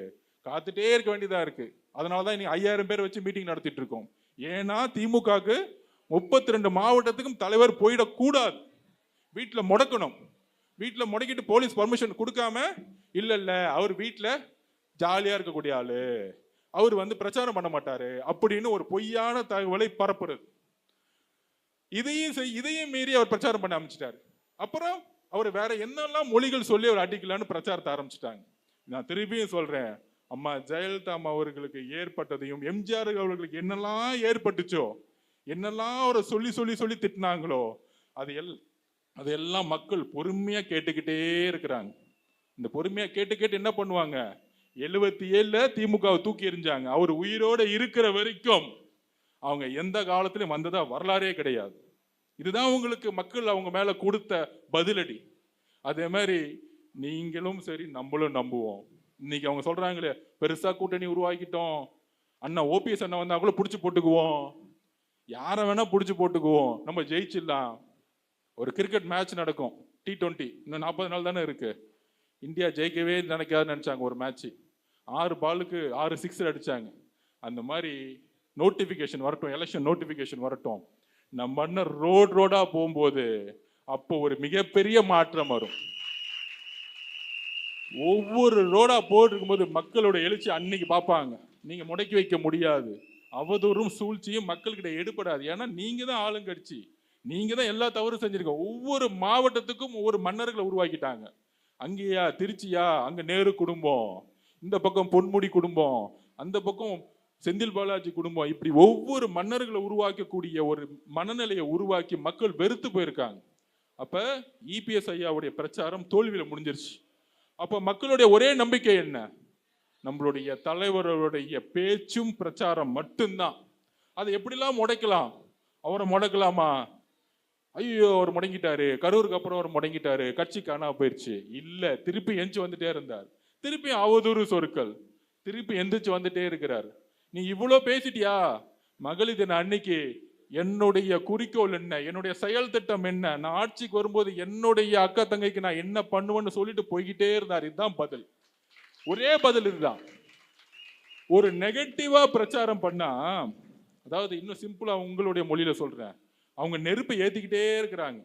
காத்துட்டே இருக்க வேண்டியதா இருக்கு. அதனாலதான் இன்னைக்கு 5000 பேர் வச்சு மீட்டிங் நடத்திட்டு இருக்கோம். ஏன்னா திமுகக்கு 32 மாவட்டத்துக்கும் தலைவர் போயிடக்கூடாது. வீட்டுல முடக்கணும். வீட்டுல முடக்கிட்டு போலீஸ் பர்மிஷன் கொடுக்காம இல்ல அவர் வீட்டுல ஜாலியா இருக்கக்கூடிய ஆளு, அவர் வந்து பிரச்சாரம் பண்ண மாட்டாரு அப்படின்னு ஒரு பொய்யான தகவலை பரப்புறது. இதையும் மீறி அவர் பிரச்சாரம் பண்ண ஆரம்பிச்சிட்டாரு. அப்புறம் அவர் வேற என்னெல்லாம் மொழிகள் சொல்லி அவர் அடிக்கலான்னு பிரச்சாரத்தை ஆரம்பிச்சிட்டாங்க. நான் திருப்பியும் சொல்றேன், அம்மா ஜெயலலிதா அவர்களுக்கு ஏற்பட்டதையும் எம்ஜிஆர் அவர்களுக்கு என்னெல்லாம் ஏற்பட்டுச்சோ, என்னெல்லாம் அவரை சொல்லி சொல்லி சொல்லி திட்டினாங்களோ அதையெல்லாம் மக்கள் பொறுமையா கேட்டுக்கிட்டே இருக்கிறாங்க. இந்த பொறுமையா கேட்டு என்ன பண்ணுவாங்க? 77 திமுகவை தூக்கி எறிஞ்சாங்க. அவர் உயிரோட இருக்கிற வரைக்கும் அவங்க எந்த காலத்திலும் வந்ததா வரலாறே கிடையாது. இதுதான் உங்களுக்கு மக்கள் அவங்க மேல கொடுத்த பதிலடி. அதே மாதிரி நீங்களும் சரி நம்மளும் நம்புவோம். இன்னைக்கு அவங்க சொல்றாங்களே பெருசா கூட்டணி உருவாக்கிட்டோம், அண்ணா ஓபிஎஸ் அண்ணா வந்தா கூட புடிச்சு போட்டுக்குவோம், யாரை வேணா புடிச்சு போட்டுக்குவோம், நம்ம ஜெயிச்சிடலாம். ஒரு கிரிக்கெட் மேட்ச் நடக்கும், T20, இன்னும் 40 நாள் தானே இருக்கு. இந்தியா ஜெயிக்கவே நினைக்காதுன்னு நினைச்சாங்க. ஒரு மேட்ச் 6 பாலுக்கு 6 சிக்ஸர் அடிச்சாங்க. அந்த மாதிரி நோட்டிபிகேஷன் வரட்டும், எலெக்ஷன் நோட்டிபிகேஷன் வரட்டும். நம்ம அண்ணன் ரோடா போகும்போது அப்போ ஒரு மிகப்பெரிய மாற்றம் வரும். ஒவ்வொரு ரோடா போட்டு இருக்கும்போது மக்களோட எழுச்சி அன்னைக்கு பார்ப்பாங்க. நீங்க முடக்கி வைக்க முடியாது. அவதூறும் சூழ்ச்சியும் மக்கள்கிட்ட எடுபடாது. ஏன்னா நீங்க தான் ஆளுங்கட்சி, நீங்க தான் எல்லா தவறும் செஞ்சிருக்கோம். ஒவ்வொரு மாவட்டத்துக்கும் ஒவ்வொரு மன்னர்களை உருவாக்கிட்டாங்க. அங்கேயா திருச்சியா, அங்க நேரு குடும்பம், இந்த பக்கம் பொன்முடி குடும்பம், அந்த பக்கம் செந்தில் பாலாஜி குடும்பம், இப்படி ஒவ்வொரு மன்னர்களை உருவாக்கக்கூடிய ஒரு மனநிலையை உருவாக்கி மக்கள் வெறுத்து போயிருக்காங்க. அப்ப இபிஎஸ் ஐயாவுடைய பிரச்சாரம் தோல்வியில முடிஞ்சிருச்சு. அப்ப மக்களுடைய ஒரே நம்பிக்கை என்ன? நம்மளுடைய தலைவருடைய பேச்சும் பிரச்சாரம் மட்டும்தான். அதை எப்படிலாம் முடக்கலாம்? அவரை முடக்கலாமா? ஐயோ அவர் முடங்கிட்டாரு, கரூருக்கு அப்புறம் அவர் முடங்கிட்டாரு, கட்சி காணா போயிடுச்சு. இல்ல, திருப்பி எந்திச்சு வந்துட்டே இருந்தார். திருப்பி அவதூறு சொற்கள், திருப்பி எந்திரிச்சு வந்துட்டே இருக்கிறார். நீ இவ்வளவு பேசிட்டியா? மகளிர் தின அன்னைக்கு என்னுடைய குறிக்கோள் என்ன, என்னுடைய செயல் திட்டம் என்ன, நான் ஆட்சிக்கு வரும்போது என்னுடைய அக்கா தங்கைக்கு நான் என்ன பண்ணுவேன்னு சொல்லிட்டு போய்கிட்டே இருந்தார். இதுதான் பதில், ஒரே பதில் இதுதான். ஒரு நெகட்டிவா பிரச்சாரம் பண்ணா, அதாவது இன்னும் சிம்பிளா உங்களுடைய மொழியில சொல்றேன், அவங்க நெருப்பை ஏத்திக்கிட்டே இருக்கிறாங்க.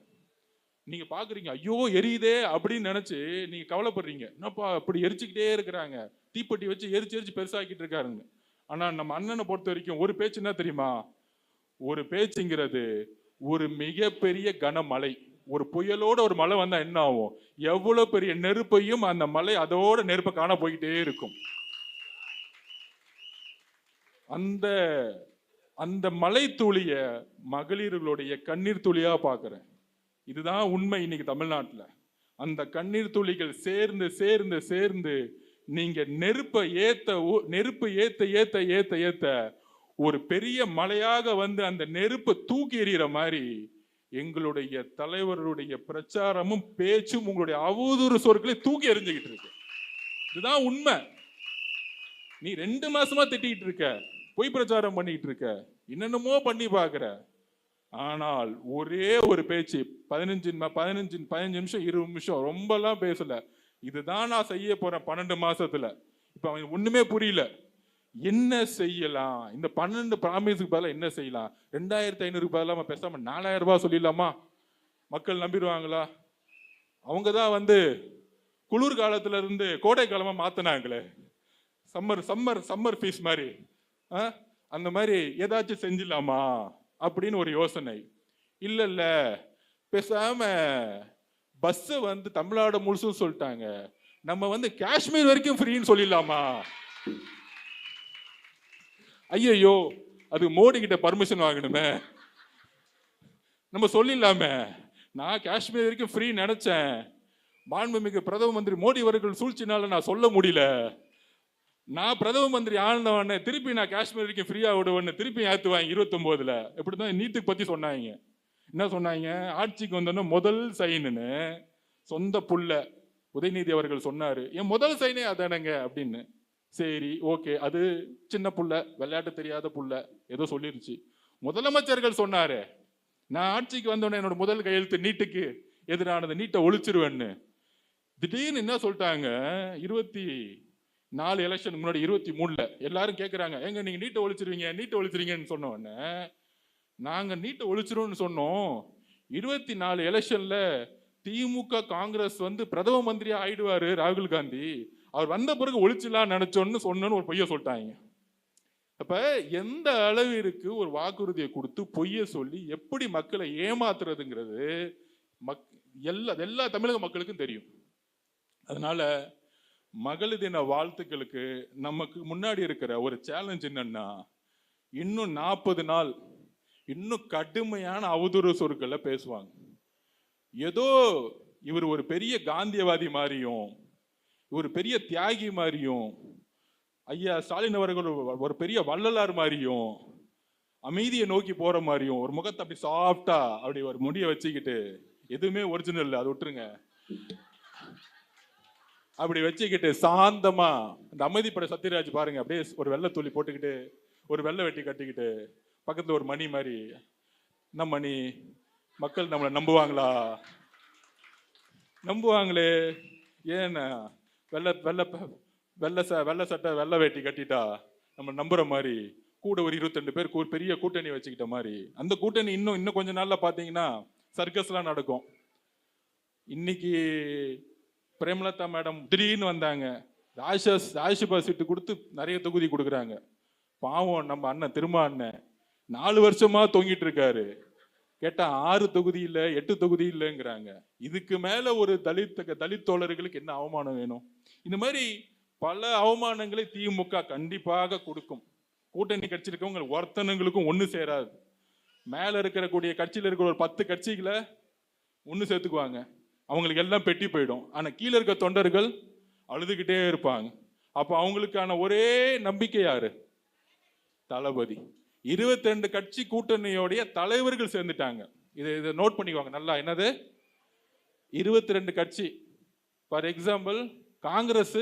நீங்க பாக்குறீங்க, ஐயோ எரியுதே அப்படின்னு நினைச்சு நீங்க கவலைப்படுறீங்க. என்னப்பா இப்படி எரிச்சுக்கிட்டே இருக்கிறாங்க, தீப்பெட்டி வச்சு எரிச்சு பெருசாக்கிட்டு இருக்காருங்க. ஆனா நம்ம அண்ணனை பொறுத்த வரைக்கும் ஒரு பேச்சு என்ன தெரியுமா? ஒரு பேச்சுங்கிறது ஒரு மிகப்பெரிய கனமழை. ஒரு புயலோட ஒரு மழை வந்தா என்ன ஆகும்? எவ்வளவு பெரிய நெருப்பையும் அந்த மலை அதோட நெருப்பை காண போயிட்டே இருக்கும். அந்த அந்த மலை துளிய மகளிர்களுடைய கண்ணீர் துளியா பார்க்கிறேன். இதுதான் உண்மை இன்னைக்கு தமிழ்நாட்டில். அந்த கண்ணீர் துளிகள் சேர்ந்து சேர்ந்து சேர்ந்து நீங்க நெருப்பை நெருப்பு ஏத்த ஏத்த ஏத்த ஏத்த ஒரு பெரிய மலையாக வந்து அந்த நெருப்பை தூக்கி எறிகிற மாதிரி எங்களுடைய தலைவருடைய பிரச்சாரமும் பேச்சும் உங்களுடைய அவதூறு சொற்களை தூக்கி எறிஞ்சுக்கிட்டு இருக்கு. இதுதான் உண்மை. நீ 2 மாசமா திட்டிட்டு இருக்க, பொய் பிரச்சாரம் பண்ணிட்டு இருக்க, என்னென்னமோ பண்ணி பாக்குற. ஆனால் ஒரே ஒரு பேச்சு 15 நிமிஷம் 20 நிமிஷம் ரொம்பலாம் பேசல. இதுதான் நான் செய்ய போறேன் 12 மாசத்துல. இப்ப அவன் ஒண்ணுமே புரியல. என்ன செய்யலாம்? இந்த 12 ப்ராமிஸுக்கு பதிலாக என்ன செய்யலாம்? 2500 பதிலாக பேசாம 4000 ரூபாய் சொல்லிடலாமா? மக்கள் நம்பிடுவாங்களா? அவங்க தான் வந்து குளிர் காலத்துல இருந்து கோடை காலமா மாத்தினாங்களே, சம்மர் ஃபீஸ் மாதிரி. அந்த மாதிரி ஏதாச்சும் செஞ்சிடலாமா அப்படின்னு ஒரு யோசனை. இல்ல பேசாம பஸ் வந்து தமிழ்நாடு முழுசும் சொல்லிட்டாங்க, நம்ம வந்து காஷ்மீர் வரைக்கும் ஃப்ரீன்னு சொல்லிடலாமா? ஐயோ, அது மோடி கிட்ட பர்மிஷன் வாங்கணுமே. நம்ம சொல்லிடலாமே, நான் காஷ்மீர் வரைக்கும் ஃப்ரீ நினைச்சேன், மாண்புமிகு பிரதம மந்திரி மோடி அவர்கள் சூழ்ச்சினால நான் சொல்ல முடியல. நான் பிரதம மந்திரி ஆனவன திருப்பி நான் காஷ்மீர் வரைக்கும் ஃப்ரீயா விடுவேன்னு திருப்பி ஏத்துவாங்க 29ல. இப்படிதான் நீட்டுக்கு பத்தி சொன்னாங்க. என்ன சொன்னாங்க? ஆட்சிக்கு வந்தோன்னா முதல் சைனுன்னு சொந்த புள்ள உதயநிதி அவர்கள் சொன்னாரு. என் முதல் சைனே அதானங்க அப்படின்னு. சரி, ஓகே, அது சின்ன புள்ள, விளையாட்டு தெரியாத புள்ள, ஏதோ சொல்லிருச்சு. முதலமைச்சர்கள் சொன்னாரு, நான் ஆட்சிக்கு வந்தோடனே என்னோட முதல் கையெழுத்து நீட்டுக்கு எதிரானது, நீட்டை ஒழிச்சிருவேன்னு. திடீர்னு என்ன சொல்லிட்டாங்க? 24 எலெக்ஷன் முன்னாடி 23ல எல்லாரும் கேட்குறாங்க, எங்க நீங்க நீட்டை ஒழிச்சிருவீங்கன்னு சொன்ன உடனே நாங்க நீட்டை ஒழிச்சிருவோம்னு சொன்னோம். 24 எலெக்ஷன்ல திமுக காங்கிரஸ் வந்து பிரதம மந்திரியா ஆயிடுவாரு ராகுல் காந்தி, அவர் வந்த பிறகு ஒழிச்சிடலாம் நினைச்சோன்னு சொன்னு ஒரு பொய்ய சொல்லிட்டாங்க. அப்ப எந்த அளவிற்கு ஒரு வாக்குறுதியை கொடுத்து பொய்ய சொல்லி எப்படி மக்களை ஏமாத்துறதுங்கிறது எல்லா தமிழக மக்களுக்கும் தெரியும். அதனால மகளிர் தின வாழ்த்துக்களுக்கு நமக்கு முன்னாடி இருக்கிற ஒரு சேலஞ்ச் என்னன்னா, இன்னும் 40 நாள் இன்னும் கடுமையான அவதூறு சொற்களை பேசுவாங்க. ஏதோ இவர் ஒரு பெரிய காந்தியவாதி மாதிரியும், ஒரு பெரிய தியாகி மாதிரியும், ஐயா ஸ்டாலின் அவர்கள் ஒரு பெரிய வள்ளலார் மாதிரியும், அமைதியை நோக்கி போற மாதிரியும், ஒரு முகத்தை அப்படி சாஃப்டா அப்படி ஒரு முடிய வச்சுக்கிட்டு, எதுவுமே ஒரிஜினல் இல்லை, அது விட்டுருங்க, அப்படி வச்சுக்கிட்டு சாந்தமா இந்த அமைதிப்படை சத்யராஜ் பாருங்க, அப்படியே ஒரு வெள்ளை துளி போட்டுக்கிட்டு ஒரு வெள்ளை வெட்டி கட்டிக்கிட்டு பக்கத்துல ஒரு மணி மாதிரி, என்ன மணி, மக்கள் நம்மளை நம்புவாங்களா? நம்புவாங்களே. ஏன்னா வெள்ளை வெள்ளை வெள்ளை சட்டை வெள்ளை வேட்டி கட்டிட்டா நம்ம நம்புற மாதிரி கூட ஒரு 22 பேர் பெரிய கூட்டணி வச்சுக்கிட்ட மாதிரி. அந்த கூட்டணி இன்னும் கொஞ்ச நாள்ல பாத்தீங்கன்னா சர்க்கஸ்லாம் நடக்கும். இன்னைக்கு பிரேமலதா மேடம் திடீர்னு வந்தாங்க, ராஜ்யசபா சீட்டு கொடுத்து நிறைய தொகுதி கொடுக்குறாங்க. பாவம் நம்ம அண்ணன் திருமா அண்ணன் 4 வருஷமா தொங்கிட்டு இருக்காரு. கேட்டா 6 தொகுதி இல்ல 8 தொகுதி இல்லைங்கிறாங்க. இதுக்கு மேல ஒரு தலித் தோழர்களுக்கு என்ன அவமானம் வேணும்? இந்த மாதிரி பல அவமானங்களை திமுக கண்டிப்பாக கொடுக்கும். கூட்டணி கட்சி இருக்கவங்க ஒருத்தனுங்களுக்கும் ஒண்ணு சேராது. மேல இருக்கக்கூடிய கட்சியில இருக்கிற ஒரு 10 கட்சிகளை ஒண்ணு சேர்த்துக்குவாங்க, அவங்களுக்கு எல்லாம் பெட்டி போயிடும். ஆனா கீழே இருக்க தொண்டர்கள் அழுதுகிட்டே இருப்பாங்க. அப்ப அவங்களுக்கான ஒரே நம்பிக்கை யாரு? தளபதி. 22 கட்சி கூட்டணியோடைய தலைவர்கள் சேர்ந்துட்டாங்க. இதை நோட் பண்ணிக்குவாங்க நல்லா. என்னது 22 கட்சி? ஃபார் எக்ஸாம்பிள் காங்கிரஸ்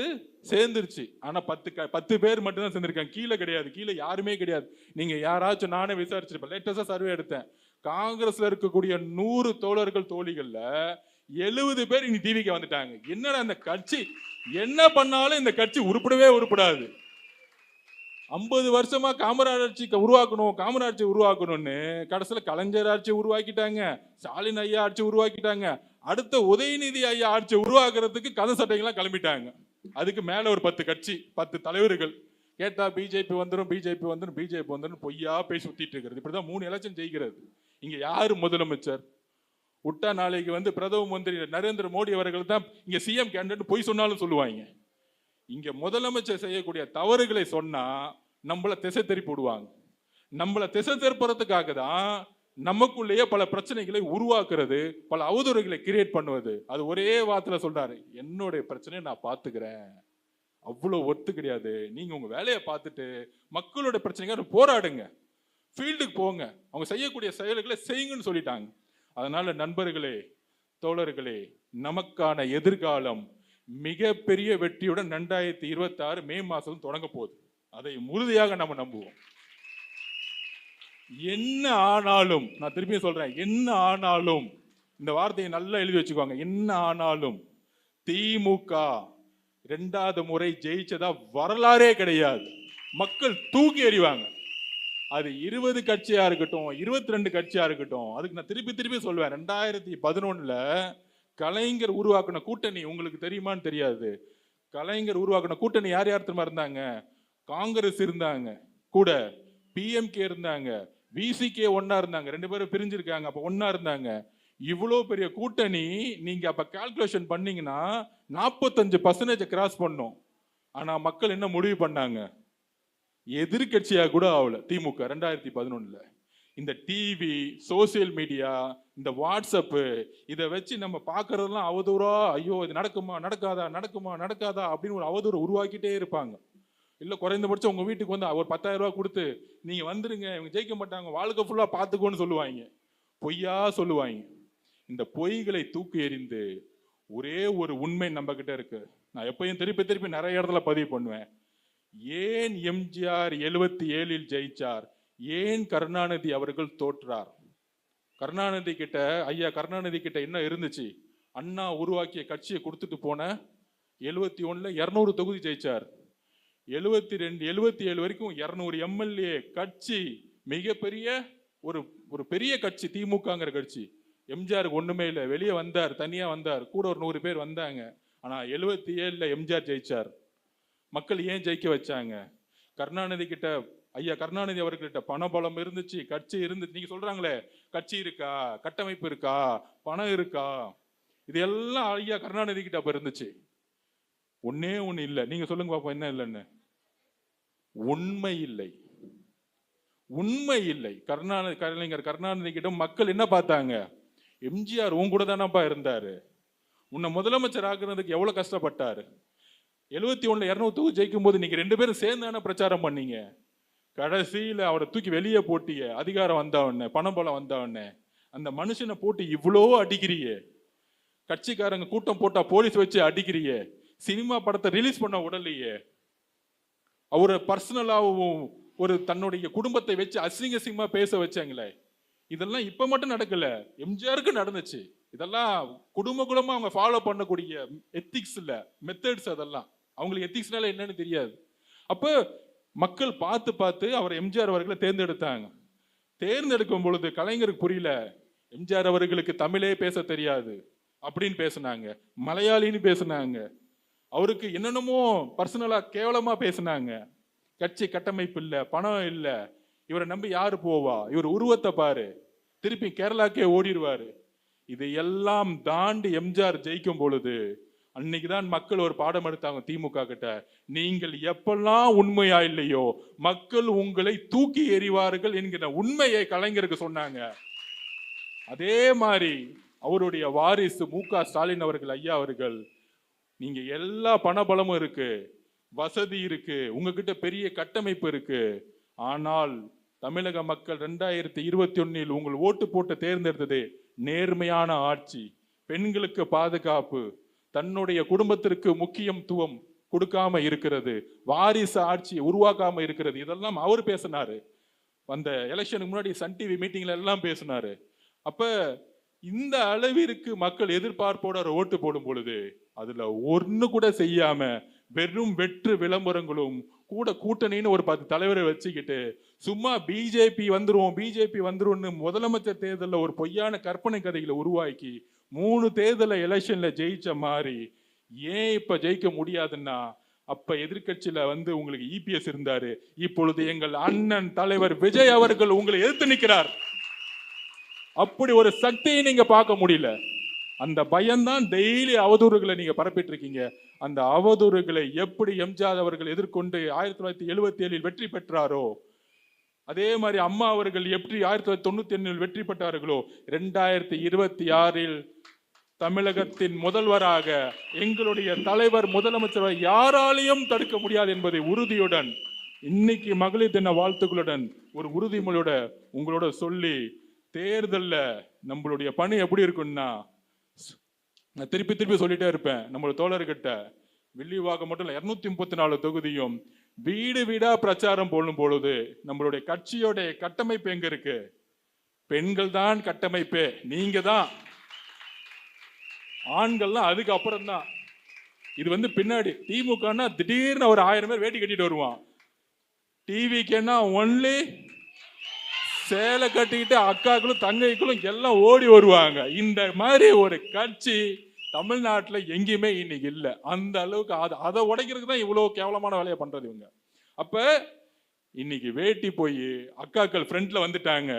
சேர்ந்துருச்சு, ஆனா 10 பேர் மட்டும் தான் சேர்ந்திருக்காங்க, கீழே கிடையாது, கீழே யாருமே கிடையாது. நீங்க யாராச்சும், நானே விசாரிச்சிருப்பேன், லேட்டஸ்டா சர்வே எடுத்தேன், காங்கிரஸ்ல இருக்கக்கூடிய 100 தோழர்கள் தோழிகள்ல 70 பேர் இனி டிவிக்கு வந்துட்டாங்க. என்னடா இந்த கட்சி என்ன பண்ணாலும் இந்த கட்சி உருப்படவே உருப்படாது. 50 வருஷமா காமராஜ் உருவாக்கணும்னு கடைசியில் கலைஞர் ஆட்சி உருவாக்கிட்டாங்க, ஸ்டாலின் ஐயா ஆட்சி உருவாக்கிட்டாங்க, அடுத்த உதயநிதி ஐயா ஆட்சி உருவாக்குறதுக்கு கதை சட்டைகள்லாம் கிளம்பிட்டாங்க. அதுக்கு மேல ஒரு 10 கட்சி 10 தலைவர்கள். கேட்டா பிஜேபி வந்துடும் பொய்யா பேசி சுத்திட்டு இருக்கிறது. இப்படிதான் 3 எலெக்ஷன் ஜெயிக்கிறது. இங்க யாரு முதலமைச்சர்? விட்டா நாளைக்கு வந்து பிரதம மந்திரி நரேந்திர மோடி அவர்கள் தான் இங்க சிஎம் கேண்டிடேட் பொய் சொன்னாலும் சொல்லுவாங்க. இங்க முதலமைச்சர் செய்யக்கூடிய தவறுகளை சொன்னா நம்மள திசை திருப்பி விடுவாங்க. நம்மள திசை திருப்புறதுக்காக தான் நமக்குள்ளேயே பல பிரச்சனைகளை உருவாக்குறது, பல அவதூறுகளை கிரியேட் பண்ணுவது. அது ஒரே வார்த்தையில சொல்றாரு, என்னுடைய பிரச்சனையை நான் பாத்துக்கிறேன். அவ்வளவு ஒத்து கிடையாது. நீங்க உங்க வேலையை பார்த்துட்டு மக்களோட பிரச்சனைக்காக போராடுங்க, ஃபீல்டுக்கு போங்க, அவங்க செய்யக்கூடிய செயல்களை செய்யுங்கன்னு சொல்லிட்டாங்க. அதனால நண்பர்களே, தோழர்களே, நமக்கான எதிர்காலம் மிகப்பெரிய வெற்றியுடன் 2026 மே மாதம் தொடங்க போகுது. அதை உறுதியாக நம்ம நம்புவோம். என்ன ஆனாலும், நான் திருப்பி சொல்றேன், என்ன ஆனாலும், இந்த வார்த்தையை நல்லா எழுதி வச்சுக்கோங்க, என்ன ஆனாலும் திமுக 2வது முறை ஜெயிச்சதா வரலாறே கிடையாது. மக்கள் தூக்கி எறிவாங்க. அது 20 கட்சியா இருக்கட்டும், 22 கட்சியா இருக்கட்டும். அதுக்கு நான் திருப்பி சொல்வேன், 2011 கலைஞர் உருவாக்கின கூட்டணி உங்களுக்கு தெரியுமான்னு தெரியாது. கலைஞர் உருவாக்கின கூட்டணி யார் யார் தெரியுமா இருந்தாங்க? காங்கிரஸ் இருந்தாங்க கூட, பிஎம்கே இருந்தாங்க, விசிகே ஒன்னா இருந்தாங்க, 2 பேரும் பிரிஞ்சிருக்காங்க, அப்ப ஒன்னா இருந்தாங்க. இவ்வளோ பெரிய கூட்டணி நீங்க அப்ப கால்குலேஷன் பண்ணீங்கன்னா 45% கிராஸ் பண்ணும். ஆனா மக்கள் என்ன முடிவு பண்ணாங்க? எதிர்கட்சியா கூட ஆகல திமுக 2011. இந்த டிவி, சோசியல் மீடியா, இந்த வாட்ஸ்அப், இதை வச்சு நம்ம பார்க்கறதெல்லாம் அவதூறா, ஐயோ இது நடக்குமா நடக்காதா, நடக்குமா நடக்காதா அப்படின்னு ஒரு அவதூறு உருவாக்கிட்டே இருப்பாங்க. இல்லை குறைந்தபட்சம் உங்க வீட்டுக்கு வந்து ஒரு 10,000 ரூபாய் கொடுத்து நீங்க வந்துருங்க, இவங்க ஜெயிக்க மாட்டாங்க, வாழ்க்கை ஃபுல்லா பார்த்துக்கோன்னு சொல்லுவாங்க. பொய்யா சொல்லுவாங்க. இந்த பொய்களை தூக்கி எறிந்து ஒரே ஒரு உண்மை நம்ம கிட்ட இருக்கு. நான் எப்பயும் திருப்பி நிறைய இடத்துல பதிவு பண்ணுவேன். ஏன் எம்ஜிஆர் 77 ஜெயிச்சார்? ஏன் கருணாநிதி அவர்கள் தோற்றார்? கருணாநிதி கிட்ட, ஐயா கருணாநிதி கிட்ட என்ன இருந்துச்சு? அண்ணா உருவாக்கிய கட்சியை கொடுத்துட்டு போன 71 200 தொகுதி ஜெயிச்சார். 72 77 வரைக்கும் 200 எம்எல்ஏ கட்சி, மிகப்பெரிய ஒரு பெரிய கட்சி திமுகங்கிற கட்சி. எம்ஜிஆருக்கு ஒண்ணுமே இல்லை, வெளியே வந்தார், தனியா வந்தார், கூட ஒரு 100 பேர் வந்தாங்க. ஆனா 77 எம்ஜிஆர் ஜெயிச்சார். மக்கள் ஏன் ஜெயிக்க வச்சாங்க? கருணாநிதி கிட்ட, ஐயா கருணாநிதி அவர்கிட்ட பணபலம் இருந்துச்சு, கட்சி இருந்துச்சு. நீங்க சொல்றாங்களே கட்சி இருக்கா, கட்டமைப்பு இருக்கா, பணம் இருக்கா, இது எல்லாம் ஐயா கருணாநிதி கிட்ட அப்ப இருந்துச்சு. ஒன்னே ஒண்ணு இல்லை. நீங்க சொல்லுங்க பாப்பா, என்ன இல்லைன்னு? உண்மை இல்லை, உண்மை இல்லை. கலைஞர் கருணாநிதி கிட்ட மக்கள் என்ன பார்த்தாங்க? எம்ஜிஆர் உன் கூட தானப்பா இருந்தாரு, உன்னை முதலமைச்சர் ஆக்குறதுக்கு எவ்வளவு கஷ்டப்பட்டாரு. 71 200 தொகுதி ஜெயிக்கும் போது நீங்க 2 பேரும் சேர்ந்தான பிரச்சாரம் பண்ணீங்க. கடைசியில அவரை தூக்கி வெளியே போட்டிய, அதிகாரம் வந்தவொடனே, பணம் பலம் வந்தவொடனே அந்த மனுஷனை போட்டு இவ்வளோ அடிக்கிறிய. கட்சிக்காரங்க கூட்டம் போட்டா போலீஸ் வச்சு அடிக்கிறிய. சினிமா படத்தை ரிலீஸ் பண்ண உடலையே. அவரை பர்சனலாவும் ஒரு தன்னுடைய குடும்பத்தை வச்சு அசிங்கமா பேச வச்சாங்களே. இதெல்லாம் இப்ப மட்டும் நடக்கல, எம்ஜிஆருக்கு நடந்துச்சு. இதெல்லாம் குடும்பமா அவங்க ஃபாலோ பண்ணக்கூடிய எத்திக்ஸ் இல்ல, மெத்தட்ஸ். அதெல்லாம் அவங்களுக்கு எத்திக்ஸ்னால என்னன்னு தெரியாது. அப்ப மக்கள் பார்த்து அவர் எம்ஜிஆர் அவர்களை தேர்ந்தெடுத்தாங்க. தேர்ந்தெடுக்கும் பொழுது கலைஞருக்கு புரியல, எம்ஜிஆர் அவர்களுக்கு தமிழே பேச தெரியாது அப்படின்னு பேசினாங்க, மலையாளின்னு பேசினாங்க, அவருக்கு என்னென்னமோ பர்சனலா கேவலமா பேசினாங்க. கட்சி கட்டமைப்பு இல்ல, பணம் இல்ல, இவரை நம்பி யாரு போவா, இவர் உருவத்தை பாரு, திருப்பி கேரளாக்கே ஓடிடுவாரு. இதையெல்லாம் தாண்டி எம்ஜிஆர் ஜெயிக்கும் பொழுது அன்னைக்குதான் மக்கள் ஒரு பாடம் எடுத்தாங்க திமுக கிட்ட. நீங்கள் எப்பெல்லாம் உண்மையா இல்லையோ மக்கள் உங்களை தூக்கி எறிவார்கள் என்கிற உண்மையை கலைஞருக்கு சொன்னாங்க. அதே மாதிரி அவருடைய வாரிசு மு.க. ஸ்டாலின் அவர்கள், ஐயா அவர்கள், நீங்க எல்லா பணபலமும் இருக்கு, வசதி இருக்கு, உங்ககிட்ட பெரிய கட்டமைப்பு இருக்கு, ஆனால் தமிழக மக்கள் 2021 உங்கள் ஓட்டு போட்டு தேர்ந்தெடுத்தது நேர்மையான ஆட்சி, பெண்களுக்கு பாதுகாப்பு, தன்னுடைய குடும்பத்திற்கு முக்கியத்துவம் கொடுக்காம இருக்கிறது, வாரிசு ஆட்சி உருவாக்காம இருக்கிறது. இதெல்லாம் அவர் பேசினாரு. அந்த எலெக்ஷனுக்கு முன்னாடி சன் டிவி மீட்டிங்ல எல்லாம் பேசினாரு. அப்ப இந்த அளவிற்கு மக்கள் எதிர்பார்ப்போட ஓட்டு போடும் பொழுது அதுல ஒண்ணு கூட செய்யாம வெறும் வெற்று விளம்பரங்களும் கூட, கூட்டணின்னு ஒரு 10 தலைவரை வச்சுக்கிட்டு சும்மா பிஜேபி வந்துரும்னு முதலமைச்சர் தேர்தலில் ஒரு பொய்யான கற்பனை கதைகளை உருவாக்கி 3 தேர்தல எலெக்ஷன்ல ஜெயிச்ச மாதிரி ஏன் இப்ப ஜெயிக்க முடியாதுன்னா, அப்ப எதிர்கட்சியில உங்களுக்கு இபிஎஸ் இருந்தாரு, இப்பொழுது எங்கள் அண்ணன் தலைவர் விஜய் அவர்கள் உங்களை எதிர்த்து நிற்கிறார். அப்படி ஒரு சக்தியை நீங்க பார்க்க முடியல. அந்த பயம்தான் டெய்லி அவதூறுகளை நீங்க பரப்பிட்டு இருக்கீங்க. அந்த அவதூறுகளை எப்படி எம்ஜிஆர் அவர்கள் எதிர்கொண்டு 1977 வெற்றி பெற்றாரோ, அதே மாதிரி அம்மா அவர்கள் எப்படி 1991 வெற்றி பெற்றார்களோ, 2026 தமிழகத்தின் முதல்வராக எங்களுடைய தலைவர் முதலமைச்சர் யாராலையும் தடுக்க முடியாது என்பதை உறுதியுடன் இன்னைக்கு மகளிர் தின வாழ்த்துக்களுடன் ஒரு உறுதிமொழியோட உங்களோட சொல்லி, தேர்தல்ல நம்மளுடைய பணி எப்படி இருக்குன்னா, நான் திருப்பி திருப்பி சொல்லிட்டே இருப்பேன் நம்மளோட தோழர்கிட்ட, வில்லிவாக்கம் மட்டும் இல்ல 234 தொகுதியும் வீடு வீடா பிரச்சாரம் போடும் பொழுது நம்மளுடைய கட்சியோட கட்டமைப்பு எங்க இருக்கு? பெண்கள் தான் கட்டமைப்பு, நீங்க தான். ஆண்கள்லாம் அதுக்கு அப்புறம் தான். இது பின்னாடி திமுகனா திடீர்னு ஒரு 1000 பேர் வேட்டி கட்டிட்டு வருவான். டிவிக்குன்னா ஒன்லி சேலை கட்டிக்கிட்டு அக்காக்களும் தங்கைகளும் எல்லாம் ஓடி வருவாங்க. இந்த மாதிரி ஒரு கட்சி தமிழ்நாட்டில் எங்கேயுமே இன்னைக்கு இல்லை. அந்த அளவுக்கு அதை உடைக்கிறதுக்கு தான் இவ்வளவு கேவலமான வேலையை பண்றது இவங்க. அப்ப இன்னைக்கு வேட்டி போய் அக்காக்கள் ஃப்ரண்ட்ல வந்துட்டாங்க,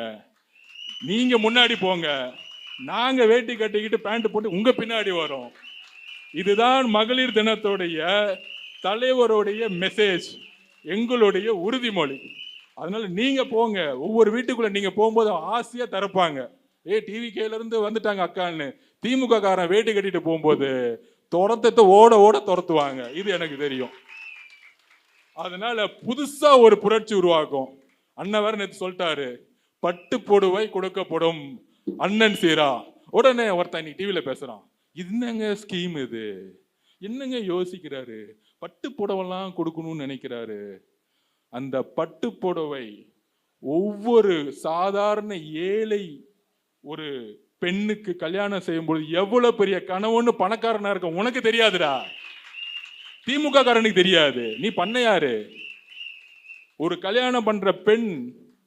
நீங்க முன்னாடி போங்க, நாங்க வேட்டி கட்டிக்கிட்டு பேண்ட் போட்டு உங்க பின்னாடி வரோம். இதுதான் மகளிர் தினத்துடைய தலைவருடைய மெசேஜ், எங்களுடைய உறுதிமொழி. அதனால நீங்க போங்க, ஒவ்வொரு வீட்டுக்குள்ள நீங்க போகும்போது ஆசையா திறப்பாங்க, டிவி கேல இருந்து வந்துட்டாங்க அக்கான்னு. திமுக காரன் வேட்டி கட்டிட்டு போகும்போது துரத்தை ஓட ஓட துரத்துவாங்க, இது எனக்கு தெரியும். அதனால புதுசா ஒரு புரட்சி உருவாக்கும். அண்ணன் வேற நேற்று சொல்லிட்டாரு, பட்டு புடவை கொடுக்கப்படும் அண்ணன் சீரா. உடனே ஒருத்தன் நீ டிவியில பேசுறான், என்னங்க ஸ்கீம் இது, என்னங்க யோசிக்கிறாரு, பட்டு புடவெல்லாம் கொடுக்கணும்னு நினைக்கிறாரு. அந்த பட்டு புடவை ஒவ்வொரு சாதாரண ஏழை ஒரு பெண்ணுக்கு கல்யாணம் செய்யும்போது எவ்வளவு பெரிய கனவுன்னு பணக்காரனா இருக்க உனக்கு தெரியாதுடா, திமுக காரனுக்கு தெரியாது. நீ பண்ணையாரு. ஒரு கல்யாணம் பண்ற பெண்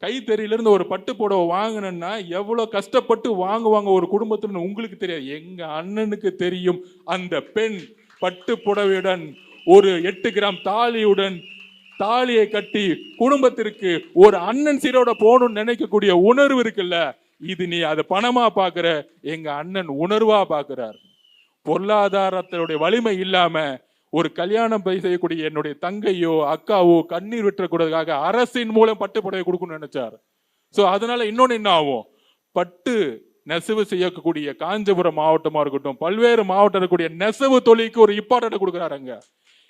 கைத்தறியிலிருந்து ஒரு பட்டு புடவை வாங்கினா எவ்வளவு கஷ்டப்பட்டு வாங்குவாங்க ஒரு குடும்பத்துல உங்களுக்கு தெரியாது. எங்க அண்ணனுக்கு தெரியும். அந்த பெண் பட்டு புடவையுடன் ஒரு 8 கிராம் தாலியுடன் தாலியை கட்டி குடும்பத்திற்கு ஒரு அண்ணன் சீரோட போகணும்னு நினைக்கக்கூடிய உணர்வு இருக்குல்ல, இது நீ அதை பணமா பாக்குற, எங்க அண்ணன் உணர்வா பாக்குறார். பொருளாதாரத்தினுடைய வலிமை இல்லாம ஒரு கல்யாணம் செய்யக்கூடிய என்னுடைய தங்கையோ அக்காவோ கண்ணீர் விட்டுறக்கூடாதுக்காக அரசின் மூலம் பட்டு புடவை கொடுக்கணும்னு நினைச்சார். சோ அதனால இன்னொன்னு என்ன ஆகும், பட்டு நெசவு செய்யக்கூடிய காஞ்சிபுரம் மாவட்டமா இருக்கட்டும், பல்வேறு மாவட்டம் இருக்கக்கூடிய நெசவு தொழிலுக்கு ஒரு இம்பார்ட்டன்ட் கொடுக்குறாருங்க.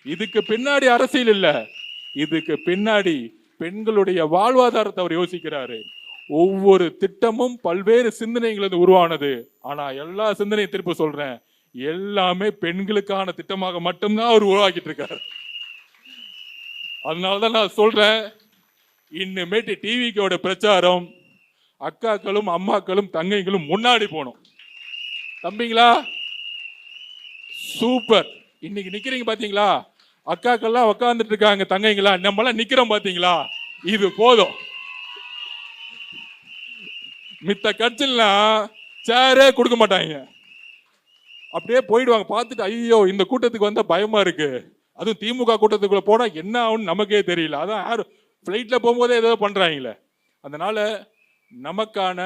இதுக்கு பின்னாடி அரசியல் இல்ல, இதுக்கு பின்னாடி பெண்களுடைய வாழ்வாதாரத்தை அவர் யோசிக்கிறாரு. ஒவ்வொரு திட்டமும் பல்வேறு சிந்தனைகள் உருவானது. ஆனா எல்லா சிந்தனையும் திருப்பி சொல்றேன், எல்லாமே பெண்களுக்கான திட்டமாக மட்டும்தான் அவர் உருவாக்கிட்டு இருக்காரு. அதனாலதான் நான் சொல்றேன், இன்னுமேட்டு டிவிக்கோட பிரச்சாரம் அக்காக்களும் அம்மாக்களும் தங்கைகளும் முன்னாடி போனோம். தம்பிங்களா சூப்பர், இன்னைக்கு நிக்கிறீங்க பாத்தீங்களா, அக்காக்கள்லாம் உட்கார்ந்துட்டு இருக்காங்க, தங்கைங்களா நம்ம எல்லாம் நிக்கிறோம் பாத்தீங்களா, இது போதும். மித்த கட்சிலாம் சேரே கொடுக்க மாட்டாங்க, அப்படியே போயிடுவாங்க. பார்த்துட்டு ஐயோ இந்த கூட்டத்துக்கு வந்தா பயமா இருக்கு, அதுவும் திமுக கூட்டத்துக்குள்ள போனா என்ன ஆகும்னு நமக்கே தெரியல. அதான் யாரும் பிளைட்ல போகும்போதே ஏதோ பண்றாங்களே. அதனால நமக்கான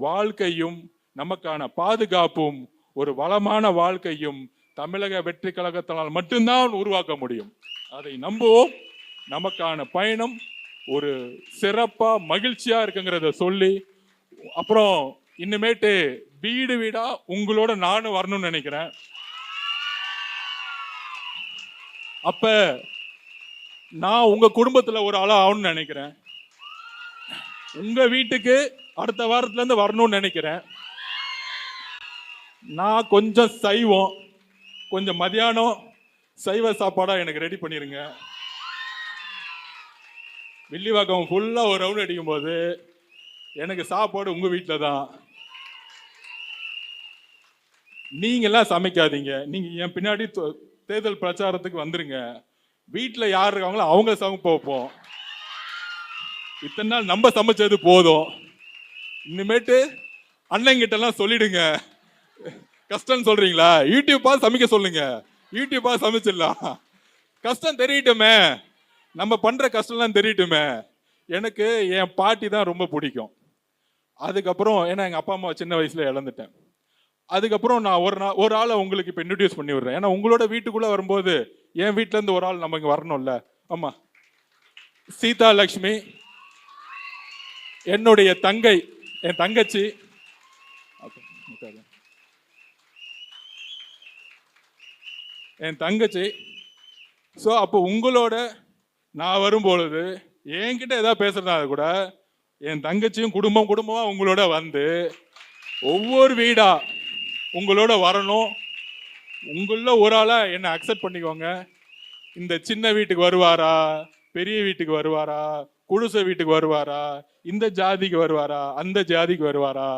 வாழ்க்கையும் நமக்கான பாதுகாப்பும் ஒரு வளமான வாழ்க்கையும் தமிழக வெற்றி கழகத்தினால் மட்டும்தான் உருவாக்க முடியும். அதை நம்புவோம். நமக்கான பயணம் ஒரு சிறப்பா மகிழ்ச்சியா இருக்குங்கிறத சொல்லி, அப்புறம் இன்னுமேட்டு வீடு வீடா உங்களோட நானும் வரணும்னு நினைக்கிறேன். அப்ப நான் உங்க குடும்பத்துல ஒரு ஆளா ஆகணும்னு நினைக்கிறேன். உங்க வீட்டுக்கு அடுத்த வாரத்துல இருந்து வரணும்னு நினைக்கிறேன். நான் கொஞ்சம் சைவம், கொஞ்சம் மதியானம் சைவ சாப்பாடா எனக்கு ரெடி பண்ணிருங்க. வில்லிவாக்கம் ஃபுல்லா ஒரு ரவுண்ட் அடிக்கும் போது எனக்கு சாப்பாடு உங்க வீட்டுல தான். நீங்க எல்லாம் சமைக்காதீங்க, நீங்க என் பின்னாடி தேர்தல் பிரச்சாரத்துக்கு வந்துருங்க. வீட்டுல யார் இருக்காங்களோ அவங்க சமைப்ப வைப்போம். இத்தனை நாள் நம்ம சமைச்சது போதும். இனிமேட்டு அண்ணங்கிட்ட எல்லாம் சொல்லிடுங்க, கஷ்டம் சொல்றீங்களா யூடியூப்பா சமைக்க சொல்லுங்க, யூடியூப்பா சமைச்சிடலாம். கஷ்டம் தெரியட்டுமே, நம்ம பண்ற கஷ்டம்லாம் தெரியட்டுமே. எனக்கு என் பாட்டி தான் ரொம்ப பிடிக்கும். அதுக்கப்புறம் ஏன்னா எங்கள் அப்பா அம்மா சின்ன வயசுல இழந்துட்டேன். அதுக்கப்புறம் நான் ஒரு ஆளை உங்களுக்கு இப்போ இன்ட்ரடியூஸ் பண்ணி விடுறேன். ஏன்னா உங்களோட வீட்டுக்குள்ளே வரும்போது என் வீட்டிலேருந்து ஒரு ஆள் நம்ம இங்கே வரணும்ல. ஆமாம், சீதா லக்ஷ்மி என்னுடைய தங்கை, என் தங்கச்சி. என் தங்கச்சி. ஸோ அப்போ உங்களோட நான் வரும்பொழுது என்கிட்ட ஏதாவது பேசுறதா கூட என் தங்கச்சியும் குடும்பமா உங்களோட வந்து ஒவ்வொரு வீடா உங்களோட வரணும். உங்கள ஒரு ஆளா என்னை அக்செப்ட் பண்ணிக்கோங்க. இந்த சின்ன வீட்டுக்கு வருவாரா, பெரிய வீட்டுக்கு வருவாரா, குடிசை வீட்டுக்கு வருவாரா, இந்த ஜாதிக்கு வருவாரா, அந்த ஜாதிக்கு வருவாரா,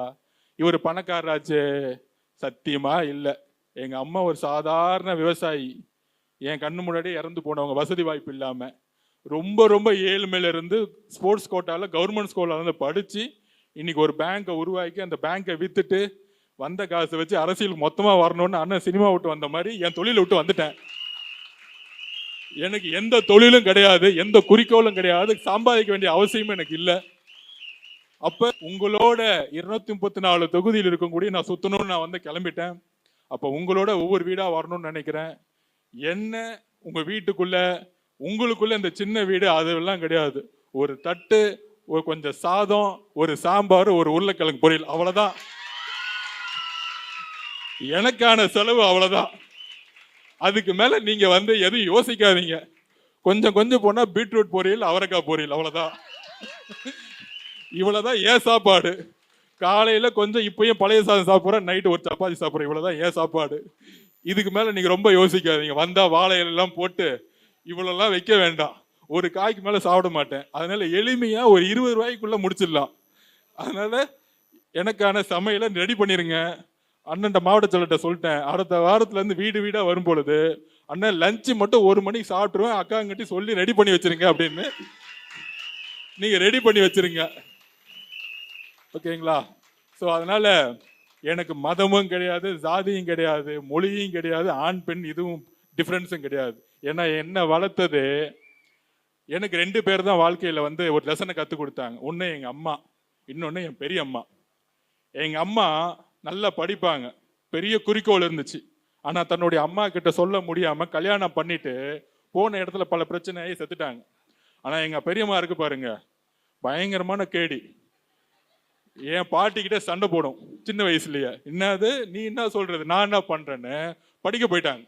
இவர் பணக்காரராச்சு? சத்தியமா இல்லை. எங்க அம்மா ஒரு சாதாரண விவசாயி, என் கண்ணு முன்னாடி இறந்து போனவங்க, வசதி வாய்ப்பு இல்லாம ரொம்ப ரொம்ப ஏழ்மையில இருந்து ஸ்போர்ட்ஸ் கோட்டால கவர்மெண்ட் ஸ்கூல்ல வந்து படிச்சு இன்னைக்கு ஒரு பேங்கை உருவாக்கி அந்த பேங்கை வித்துட்டு வந்த காசை வச்சு அரசியல் மொத்தமா வரணும்னு அண்ணன் சினிமா விட்டு வந்த மாதிரி என் தொழிலை விட்டு வந்துட்டேன். எனக்கு எந்த தொழிலும் கிடையாது, எந்த குறிக்கோளும் கிடையாது, சம்பாதிக்க வேண்டிய அவசியமும் எனக்கு இல்லை. அப்ப உங்களோட 234 தொகுதியில் இருக்கக்கூடிய நான் சுத்தணும்னு நான் வந்து கிளம்பிட்டேன். அப்ப உங்களோட ஒவ்வொரு வீடா வரணும்னு நினைக்கிறேன். என்ன உங்க வீட்டுக்குள்ள உங்களுக்குள்ள இந்த சின்ன வீடு அதெல்லாம் கிடையாது. ஒரு தட்டு, ஒரு கொஞ்சம் சாதம், ஒரு சாம்பார், ஒரு உருளைக்கிழங்கு பொரியல், அவ்வளவுதான் எனக்கான செலவு, அவ்வளவுதான். அதுக்கு மேல நீங்க வந்து எதுவும் யோசிக்காதீங்க. கொஞ்சம் கொஞ்சம் போனா பீட்ரூட் பொரியல், அவரைக்காய் பொரியல், அவ்வளவுதான். இவ்வளவுதான் ஏன் சாப்பாடு. காலையில கொஞ்சம் இப்பயும் பழைய சாதம் சாப்பிட்றேன், நைட்டு ஒரு சப்பாத்தி சாப்பிட்றேன், இவ்வளவுதான் ஏன் சாப்பாடு. இதுக்கு மேல நீங்க ரொம்ப யோசிக்காதீங்க. வந்தா வாழை எல்லாம் போட்டு இவ்வளவுலாம் வைக்க வேண்டாம். ஒரு காய்க்கு மேல சாப்பிட மாட்டேன். அதனால எளிமையா ஒரு 20 ரூபாய்க்குள்ள முடிச்சிடலாம். அதனால எனக்கான சமையலை ரெடி பண்ணிருங்க. அண்ணன் மாவட்ட செயலர்கிட்ட சொல்லிட்டேன், அடுத்த வாரத்துல இருந்து வீடு வீடா வரும் பொழுது அண்ணன் லஞ்சு மட்டும் 1 மணிக்கு சாப்பிட்டுருவேன், அக்காங்கிட்ட சொல்லி ரெடி பண்ணி வச்சிருங்க அப்படின்னு நீங்க ரெடி பண்ணி வச்சிருங்க. ஓகேங்களா? ஸோ அதனால எனக்கு மதமும் கிடையாது, ஜாதியும் கிடையாது, மொழியும் கிடையாது, ஆண் பெண் இதுவும் டிஃப்ரென்ஸும் கிடையாது. ஏன்னா என்ன வளர்த்தது எனக்கு 2 பேர் தான் வாழ்க்கையில வந்து ஒரு லெசனை கற்றுக் கொடுத்தாங்க. ஒன்று எங்க அம்மா, இன்னொன்று என் பெரிய அம்மா. எங்க அம்மா நல்லா படிப்பாங்க, பெரிய குறிக்கோள் இருந்துச்சு. ஆனா தன்னுடைய அம்மா கிட்ட சொல்ல முடியாம கல்யாணம் பண்ணிட்டு போன இடத்துல பல பிரச்சனையை செத்துட்டாங்க. ஆனா எங்க பெரியம்மா இருக்கு பாருங்க, பயங்கரமான கேடி. என் பாட்டிக்கிட்ட சண்டை போடும் சின்ன வயசுலயே. என்னது நீ என்ன சொல்றது, நான் என்ன பண்றேன்னு படிக்க போயிட்டாங்க.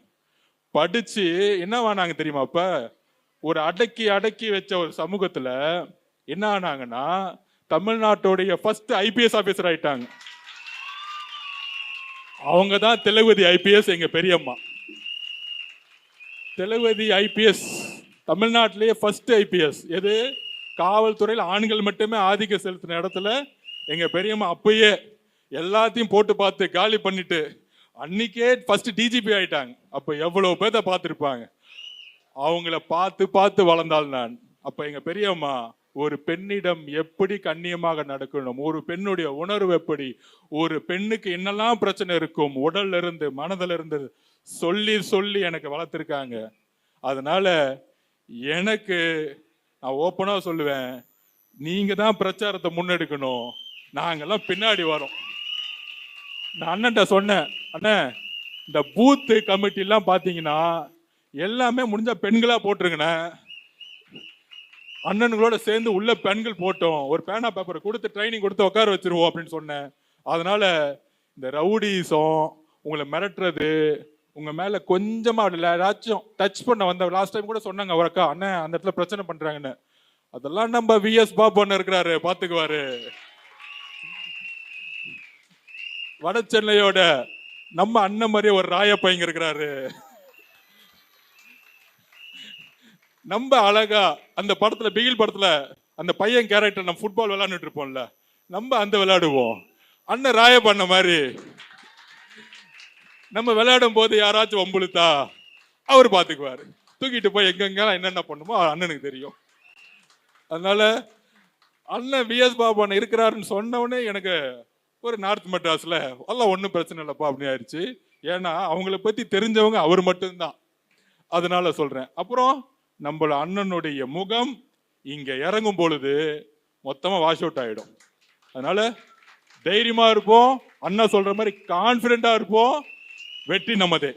படிச்சு என்ன ஆனாங்க தெரியுமா? அப்ப ஒரு அடக்கி அடக்கி வச்ச ஒரு சமூகத்துல என்ன ஆனாங்கன்னா தமிழ்நாட்டுடைய ஃபர்ஸ்ட் ஐபிஎஸ் ஆபீசர் ஆயிட்டாங்க. அவங்க தான் திலகவதி ஐபிஎஸ், எங்க பெரியம்மா. திலகவதி ஐபிஎஸ் தமிழ்நாட்டிலேயே ஃபர்ஸ்ட் ஐபிஎஸ். எது? காவல்துறையில் ஆண்கள் மட்டுமே ஆதிக்கம் செலுத்தின இடத்துல எங்க பெரியம்மா அப்பயே எல்லாத்தையும் போட்டு பார்த்து காலி பண்ணிட்டு அன்னைக்கே ஃபர்ஸ்ட் டிஜிபி ஆயிட்டாங்க. அப்ப எவ்வளவு பேர்த்த பார்த்துருப்பாங்க. அவங்கள பார்த்து பார்த்து வளர்ந்தாள் நான். அப்ப எங்க பெரியம்மா ஒரு பெண்ணிடம் எப்படி கண்ணியமாக நடக்கணும், ஒரு பெண்ணுடைய உணர்வு எப்படி, ஒரு பெண்ணுக்கு என்னெல்லாம் பிரச்சனை இருக்கும் உடல்ல இருந்து மனதில் இருந்து சொல்லி சொல்லி எனக்கு வளர்த்துருக்காங்க. அதனால எனக்கு நான் ஓப்பனா சொல்லுவேன், நீங்க தான் பிரச்சாரத்தை முன்னெடுக்கணும், நாங்கெல்லாம் பின்னாடி வரோம். நான் அண்ணன்ட்ட சொன்னேன், அண்ணன் இந்த பூத்து கமிட்டி எல்லாம் பாத்தீங்கன்னா எல்லாமே முடிஞ்ச பெண்களா போட்டிருங்கண்ணே, அண்ணன்களோட சேர்ந்து உள்ள பெண்கள் போட்டோம், ஒரு பேனா பேப்பரை கொடுத்து ட்ரைனிங் கொடுத்து உட்கார வச்சிருவோம் அப்படின்னு சொன்னேன். அதனால இந்த ரவுடிசம், உங்களை மிரட்டுறது, உங்க மேல கொஞ்சமா ஏதாச்சும் டச் பண்ண வந்த லாஸ்ட் டைம் கூட சொன்னாங்க அவர் அக்கா, அண்ணன் அந்த இடத்துல பிரச்சனை பண்றாங்கன்னு. அதெல்லாம் நம்ம விஎஸ் பாபு இருக்கிறாரு, பாத்துக்குவாரு. வட சென்னையோட நம்ம அண்ணன் மாதிரியே ஒரு ராயப்பையங்க இருக்கிறாரு. நம்ம அழகா அந்த படத்துல பிகில் படத்துல அந்த பையன் கேரக்டர் நம்ம ஃபுட்பால் விளையாண்டுட்டு இருப்போம்ல, நம்ம அந்த விளையாடுவோம். அண்ணன் ராய பண்ண மாதிரி நம்ம விளையாடும் போது யாராச்சும் வம்புழுத்தா அவர் பாத்துக்குவாரு. தூக்கிட்டு போய் எங்கெங்கெல்லாம் என்னென்ன பண்ணுமோ அண்ணனுக்கு தெரியும். அதனால அண்ணன் விஎஸ் பாபு இருக்கிறாருன்னு சொன்னவொடனே எனக்கு ஒரு நார்த் மெட்ராஸ்ல எல்லாம் ஒன்றும் பிரச்சனை இல்லைப்பா அப்படின்னு ஆயிடுச்சு. ஏன்னா அவங்கள பத்தி தெரிஞ்சவங்க அவர் மட்டும்தான். அதனால சொல்றேன். அப்புறம் நம்மள அண்ணனுடைய முகம் இங்க இறங்கும் பொழுது மொத்தமா வாஷ் அவுட் ஆயிடும். அதனால தைரியமா இருப்போம். அண்ணா சொல்ற மாதிரி கான்பிடண்டா இருப்போம். வெற்றி நமதே.